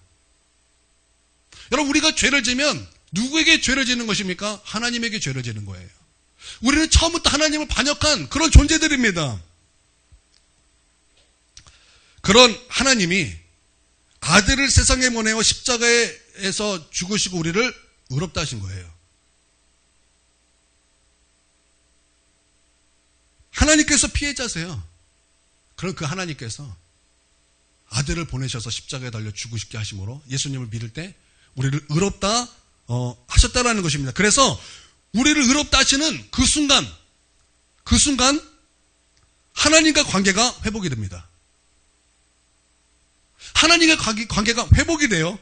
여러분, 우리가 죄를 지면 누구에게 죄를 지는 것입니까? 하나님에게 죄를 지는 거예요. 우리는 처음부터 하나님을 반역한 그런 존재들입니다. 그런 하나님이 아들을 세상에 보내어 십자가에서 죽으시고 우리를 의롭다 하신 거예요. 하나님께서 피해자세요. 그럼 그 하나님께서 아들을 보내셔서 십자가에 달려 죽으시게 하심으로 예수님을 믿을 때 우리를 의롭다 하셨다라는 것입니다. 그래서 우리를 의롭다 하시는 그 순간 하나님과 관계가 회복이 됩니다. 하나님과 관계가 회복이 돼요.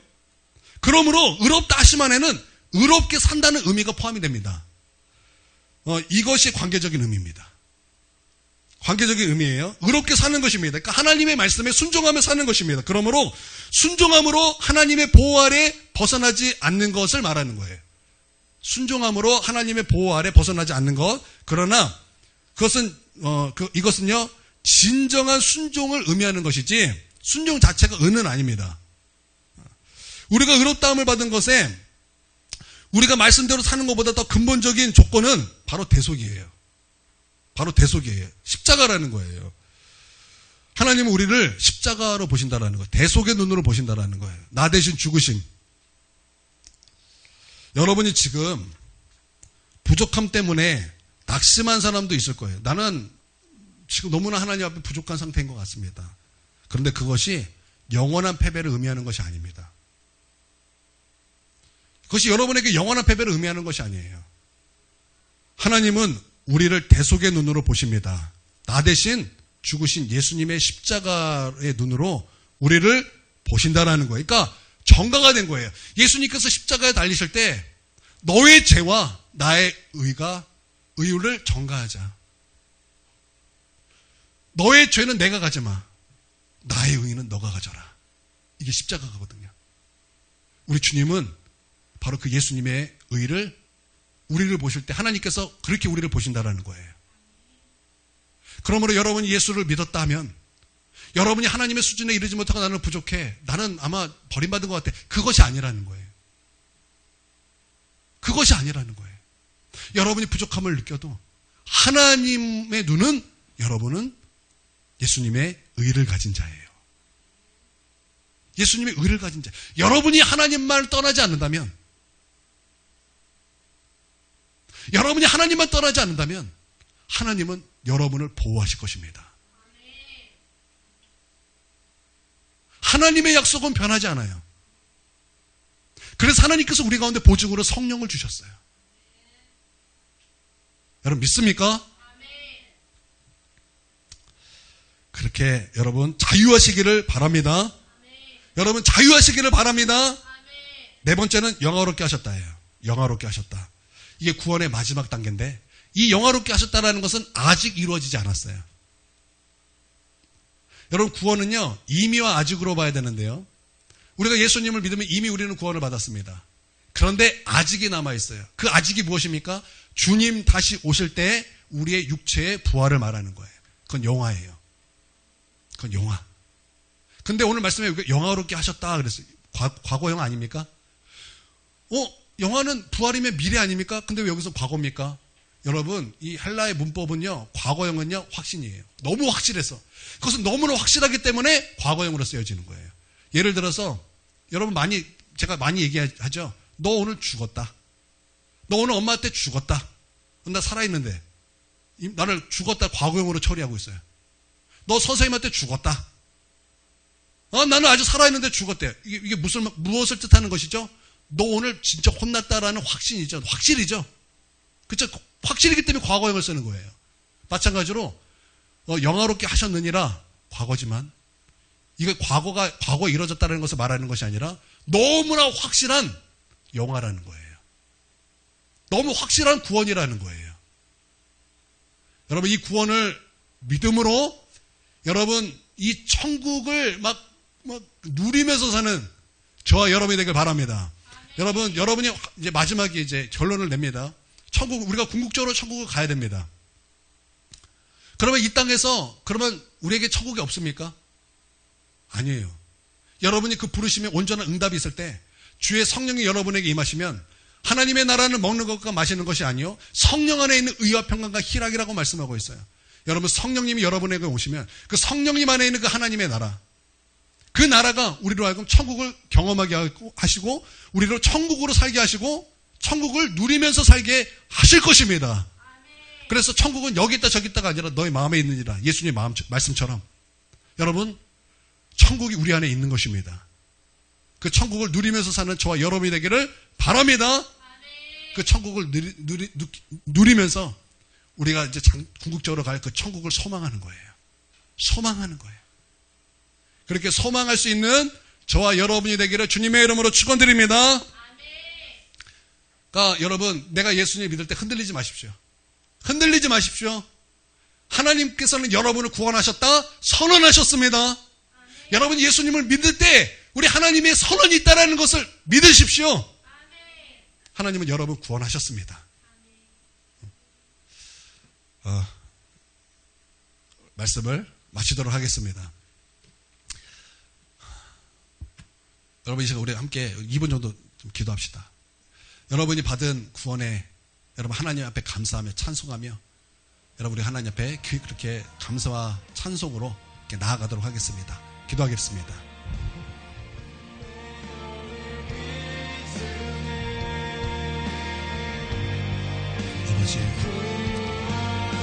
그러므로 의롭다 하심 안에는 의롭게 산다는 의미가 포함이 됩니다. 이것이 관계적인 의미입니다. 관계적인 의미예요. 의롭게 사는 것입니다. 그러니까 하나님의 말씀에 순종하며 사는 것입니다. 그러므로 순종함으로 하나님의 보호 아래 벗어나지 않는 것을 말하는 거예요. 순종함으로 하나님의 보호 아래 벗어나지 않는 것. 그러나 이것은요 진정한 순종을 의미하는 것이지 순종 자체가 은은 아닙니다. 우리가 의롭다함을 받은 것에 우리가 말씀대로 사는 것보다 더 근본적인 조건은 바로 대속이에요. 바로 대속이에요. 십자가라는 거예요. 하나님은 우리를 십자가로 보신다라는 거예요. 대속의 눈으로 보신다라는 거예요. 나 대신 죽으심. 여러분이 지금 부족함 때문에 낙심한 사람도 있을 거예요. 나는 지금 너무나 하나님 앞에 부족한 상태인 것 같습니다. 그런데 그것이 영원한 패배를 의미하는 것이 아닙니다. 그것이 여러분에게 영원한 패배를 의미하는 것이 아니에요. 하나님은 우리를 대속의 눈으로 보십니다. 나 대신 죽으신 예수님의 십자가의 눈으로 우리를 보신다라는 거예요. 그러니까 정가가 된 거예요. 예수님께서 십자가에 달리실 때 너의 죄와 나의 의를 정가하자. 너의 죄는 내가 가지 마. 나의 의는 너가 가져라. 이게 십자가거든요. 우리 주님은 바로 그 예수님의 의를 우리를 보실 때 하나님께서 그렇게 우리를 보신다라는 거예요. 그러므로 여러분이 예수를 믿었다 하면 여러분이 하나님의 수준에 이르지 못하고 나는 부족해. 나는 아마 버림받은 것 같아. 그것이 아니라는 거예요. 그것이 아니라는 거예요. 여러분이 부족함을 느껴도 하나님의 눈은 여러분은 예수님의 의를 가진 자예요. 예수님의 의를 가진 자. 여러분이 하나님만을 떠나지 않는다면 여러분이 하나님만 떠나지 않는다면 하나님은 여러분을 보호하실 것입니다. 하나님의 약속은 변하지 않아요. 그래서 하나님께서 우리 가운데 보증으로 성령을 주셨어요. 여러분 믿습니까? 그렇게 여러분 자유하시기를 바랍니다. 여러분 자유하시기를 바랍니다. 네 번째는 영화롭게 하셨다예요. 영화롭게 하셨다. 이게 구원의 마지막 단계인데 이 영화롭게 하셨다라는 것은 아직 이루어지지 않았어요. 여러분 구원은요 이미와 아직으로 봐야 되는데요. 우리가 예수님을 믿으면 이미 우리는 구원을 받았습니다. 그런데 아직이 남아있어요. 그 아직이 무엇입니까? 주님 다시 오실 때 우리의 육체의 부활을 말하는 거예요. 그건 영화예요. 그건 영화. 근데 오늘 말씀에 영화롭게 하셨다 그랬어요. 과거 영화 아닙니까? 영화는 부활이면 미래 아닙니까? 근데 왜 여기서 과거입니까? 여러분, 이 헬라의 문법은요, 과거형은요, 확신이에요. 너무 확실해서. 그것은 너무나 확실하기 때문에 과거형으로 쓰여지는 거예요. 예를 들어서, 여러분 제가 많이 얘기하죠. 너 오늘 죽었다. 너 오늘 엄마한테 죽었다. 나 살아있는데. 나를 죽었다 과거형으로 처리하고 있어요. 너 선생님한테 죽었다. 나는 아직 살아있는데 죽었대. 이게 무엇을 뜻하는 것이죠? 너 오늘 진짜 혼났다라는 확신이죠. 확실이죠. 그쵸? 확실이기 때문에 과거형을 쓰는 거예요. 마찬가지로 영화롭게 하셨느니라 과거지만 이게 과거에 이루어졌다는 것을 말하는 것이 아니라 너무나 확실한 영화라는 거예요. 너무 확실한 구원이라는 거예요. 여러분 이 구원을 믿음으로 여러분 이 천국을 막 누리면서 사는 저와 여러분이 되길 바랍니다. 여러분이 이제 마지막에 이제 결론을 냅니다. 우리가 궁극적으로 천국을 가야 됩니다. 그러면 이 땅에서 그러면 우리에게 천국이 없습니까? 아니에요. 여러분이 그 부르심에 온전한 응답이 있을 때 주의 성령이 여러분에게 임하시면 하나님의 나라는 먹는 것과 마시는 것이 아니요 성령 안에 있는 의와 평강과 희락이라고 말씀하고 있어요. 여러분 성령님이 여러분에게 오시면 그 성령님 안에 있는 그 하나님의 나라 그 나라가 우리로 하여금 천국을 경험하게 하시고 우리로 천국으로 살게 하시고 천국을 누리면서 살게 하실 것입니다. 그래서 천국은 여기 있다 저기 있다가 아니라 너의 마음에 있느니라. 예수님의 말씀처럼. 여러분, 천국이 우리 안에 있는 것입니다. 그 천국을 누리면서 사는 저와 여러분이 되기를 바랍니다. 그 천국을 누리면서 우리가 이제 궁극적으로 갈 그 천국을 소망하는 거예요. 소망하는 거예요. 그렇게 소망할 수 있는 저와 여러분이 되기를 주님의 이름으로 축원드립니다. 그러니까 여러분, 내가 예수님 믿을 때 흔들리지 마십시오. 흔들리지 마십시오. 하나님께서는 여러분을 구원하셨다 선언하셨습니다. 여러분 예수님을 믿을 때 우리 하나님의 선언이 있다는 것을 믿으십시오. 하나님은 여러분 구원하셨습니다. 말씀을 마치도록 하겠습니다. 여러분 이 시간 우리 함께 2분 정도 좀 기도합시다. 여러분이 받은 구원에 여러분 하나님 앞에 감사하며 찬송하며 여러분 우리 하나님 앞에 그렇게 감사와 찬송으로 이렇게 나아가도록 하겠습니다. 기도하겠습니다. 아버지,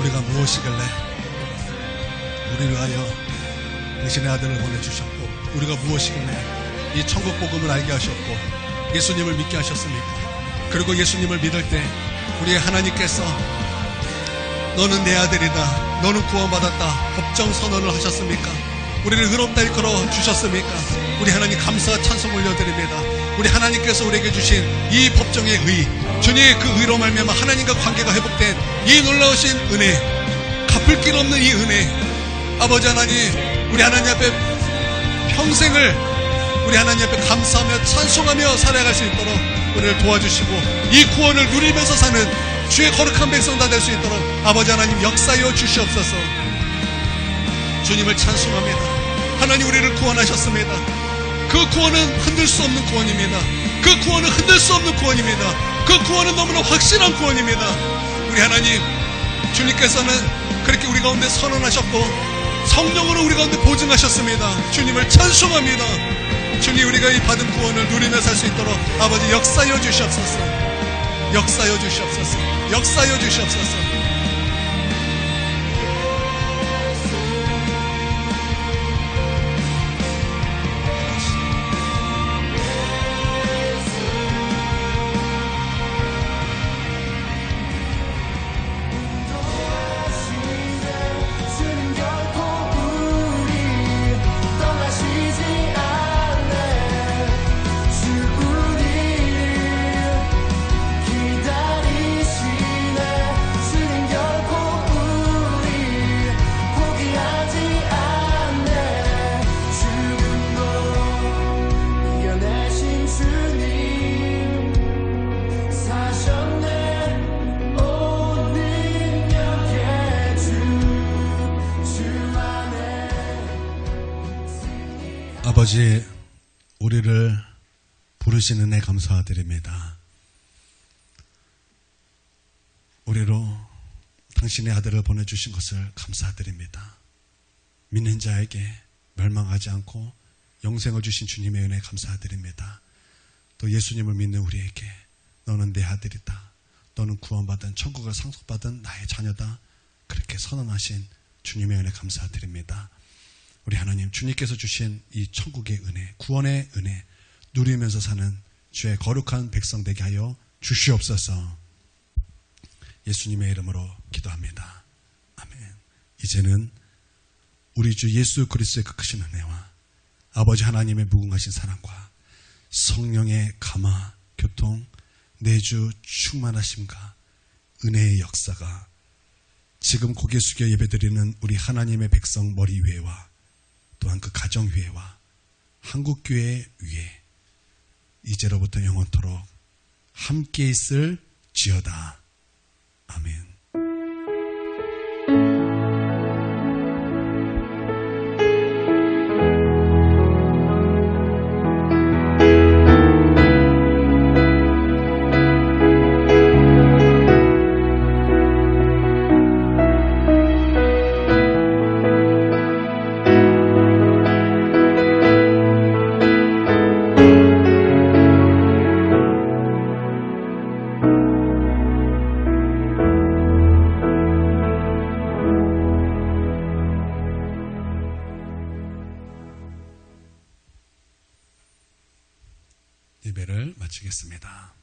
우리가 무엇이길래 우리를 위하여 당신의 아들을 보내주셨고 우리가 무엇이길래 이 천국 복음을 알게 하셨고 예수님을 믿게 하셨습니까? 그리고 예수님을 믿을 때 우리 하나님께서 너는 내 아들이다, 너는 구원받았다 법정 선언을 하셨습니까? 우리를 의롭다 일컬어 주셨습니까? 우리 하나님 감사와 찬송 올려드립니다. 우리 하나님께서 우리에게 주신 이 법정의 의, 주님의 그 의로 말미암아 하나님과 관계가 회복된 이 놀라우신 은혜, 갚을 길 없는 이 은혜, 아버지 하나님, 우리 하나님 앞에 평생을 우리 하나님 앞에 감사하며 찬송하며 살아갈 수 있도록 우리를 도와주시고 이 구원을 누리면서 사는 주의 거룩한 백성 다 될 수 있도록 아버지 하나님 역사여 주시옵소서. 주님을 찬송합니다. 하나님 우리를 구원하셨습니다. 그 구원은 흔들 수 없는 구원입니다. 그 구원은 흔들 수 없는 구원입니다. 그 구원은 너무나 확실한 구원입니다. 우리 하나님, 주님께서는 그렇게 우리 가운데 선언하셨고 성령으로 우리 가운데 보증하셨습니다. 주님을 찬송합니다. 주님, 우리가 이 받은 구원을 누리며 살 수 있도록 아버지 역사여 주시옵소서. 역사여 주시옵소서. 역사여 주시옵소서. 아버지, 우리를 부르신 은혜 감사드립니다. 우리로 당신의 아들을 보내주신 것을 감사드립니다. 믿는 자에게 멸망하지 않고 영생을 주신 주님의 은혜 감사드립니다. 또 예수님을 믿는 우리에게 너는 내 아들이다, 너는 구원받은 천국을 상속받은 나의 자녀다, 그렇게 선언하신 주님의 은혜 감사드립니다. 우리 하나님, 주님께서 주신 이 천국의 은혜, 구원의 은혜 누리면서 사는 주의 거룩한 백성 되게 하여 주시옵소서. 예수님의 이름으로 기도합니다. 아멘. 이제는 우리 주 예수 그리스도의 그 크신 은혜와 아버지 하나님의 무궁하신 사랑과 성령의 감화, 교통, 내주 충만하심과 은혜의 역사가 지금 고개 숙여 예배드리는 우리 하나님의 백성 머리 위에와 또한 그 가정 위에와 한국교회 위에 이제로부터 영원토록 함께 있을 지어다. 아멘. 모시겠습니다.